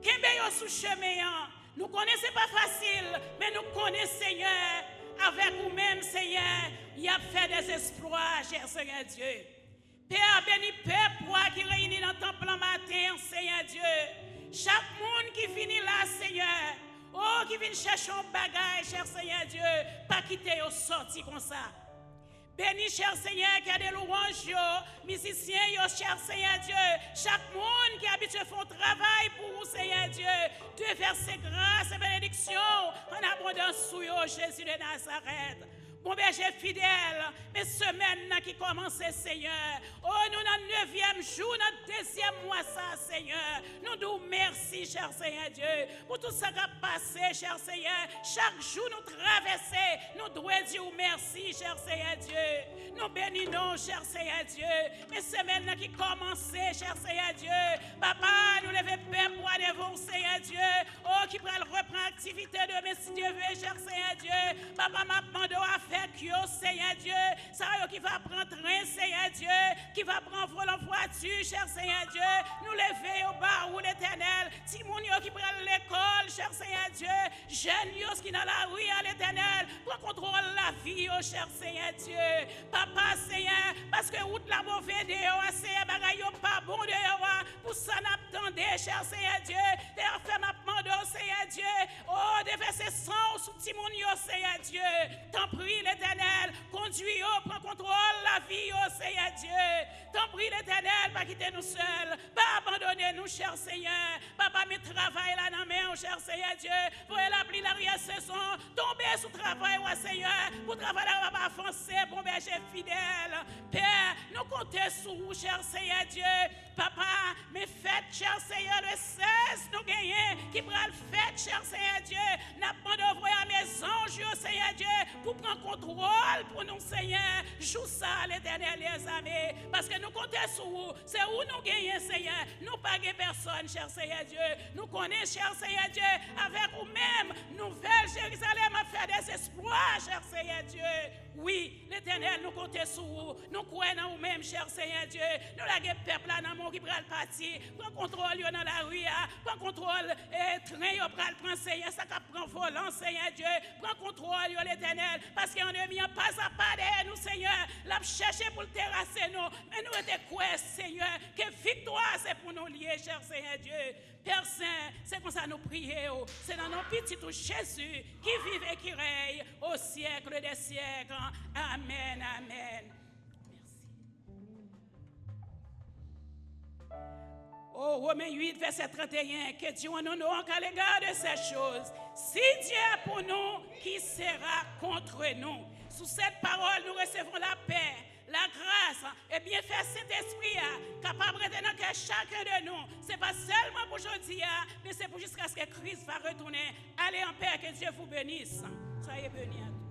Kembe yo sous chemin. Nous connaissons pas facile, mais nous connaissons, Seigneur. Avec vous-même, Seigneur, il a fait des exploits, cher Seigneur Dieu. Père, bénis peuple qui réunit dans le temple en matin, Seigneur Dieu. Chaque monde qui finit là, Seigneur, oh, qui vient chercher un bagage, cher Seigneur Dieu, pas quitter au sorti comme ça. Bénis, cher Seigneur, qui a des louanges, musiciens, cher Seigneur Dieu, chaque monde qui habite à faire travail pour vous, Seigneur Dieu, Dieu verser grâce et bénédiction en abondance sur Jésus de Nazareth. Bon berger fidèle, mais semaine qui commence, Seigneur. Oh, nous dans le 9e jour, notre 2e mois, ça, Seigneur. Nous nous merci, cher Seigneur Dieu, pour tout ça qui a passé, cher Seigneur. Chaque jour, nous traverser, nous devons dire merci, cher Seigneur Dieu. Nous bénissons, cher Seigneur Dieu. Mais semaine qui commence, cher Seigneur Dieu. Papa, nous levons paix pour aller voir, Seigneur Dieu. Oh, qui va reprendre l'activité de mes si Dieu veut, cher Seigneur Dieu. Papa, m'a demandé à faire que, Seigneur Dieu. Ça qui va prendre train, Seigneur Dieu. Qui va prendre vol en voiture, cher Seigneur Dieu. Nous lever au bar ou l'Éternel. Timounio qui prend l'école, cher Seigneur Dieu. Jeunes qui dans la rue à l'Éternel. Pour contrôler la vie, oh cher Seigneur Dieu. Papa, Seigneur, parce que route la mauvaise dehors, Seigneur, bagaille pas bon dehors. Pour ça, n'attendez, cher Seigneur Dieu. D'ailleurs, fait ma demande, Seigneur Dieu. Oh, déverser sang sous Timounio, Seigneur Dieu. T'en prie, l'Éternel. Conduis, oh, prends contrôle la vie, oh Seigneur Dieu. T'en prie, l'Éternel, pas quitter nous seuls. Pas abandonner nous, cher Seigneur. Papa, mes travail là dans la main, oh cher Seigneur Dieu. Voyez la pluie, l'arrière-saison. Tomber sous travail, oh Seigneur. Pour travailler là, va avancer, bon berger fidèle. Père, nous comptons sur vous, cher Seigneur Dieu. Papa, mes fêtes, cher Seigneur, le 16, nous gagnons. Qui prend le fête, cher Seigneur Dieu. N'a pas d'envoyer à mes anges, oh Seigneur Dieu, pour prendre contrôle pour nous, Seigneur. Joue ça, l'Éternel, les amis. Parce que nous comptons sur vous. C'est où nous gagnons, Seigneur. Nous pas personne, cher Seigneur Dieu. Nous connaissons, cher Seigneur Dieu, avec vous-même. Nouvelle Jérusalem a fait des espoirs, cher Seigneur Dieu. Oui, l'Éternel, nous comptons sur vous. Nous croyons en vous-même, cher Seigneur Dieu. Nous avons peuple là dans le monde qui prend le parti. Prends contrôle dans la rue. Prends contrôle train, prend Seigneur. Ça prend volant, Seigneur Dieu. Prends contrôle, l'Éternel. Parce qu'il y a un ennemi pas à pas derrière nous, Seigneur. L'a cherché pour le terrasser nous. Mais nous étions quoi, Seigneur? Que victoire c'est pour nous lier, cher Seigneur Dieu. Père Saint, c'est comme ça nous prions. C'est dans nos petits tout Jésus qui vive et qui règne au siècle des siècles. Amen, amen. Merci. Oh, Romains 8, verset 31, que Dieu en honore qu'à l'égard de ces choses. Si Dieu est pour nous, qui sera contre nous? Sous cette parole, nous recevons la paix, la grâce et bien faire cet esprit capable de donner que chacun de nous. Ce n'est pas seulement pour aujourd'hui, mais c'est pour jusqu'à ce que Christ va retourner. Allez en paix, que Dieu vous bénisse. Soyez bénis à tous.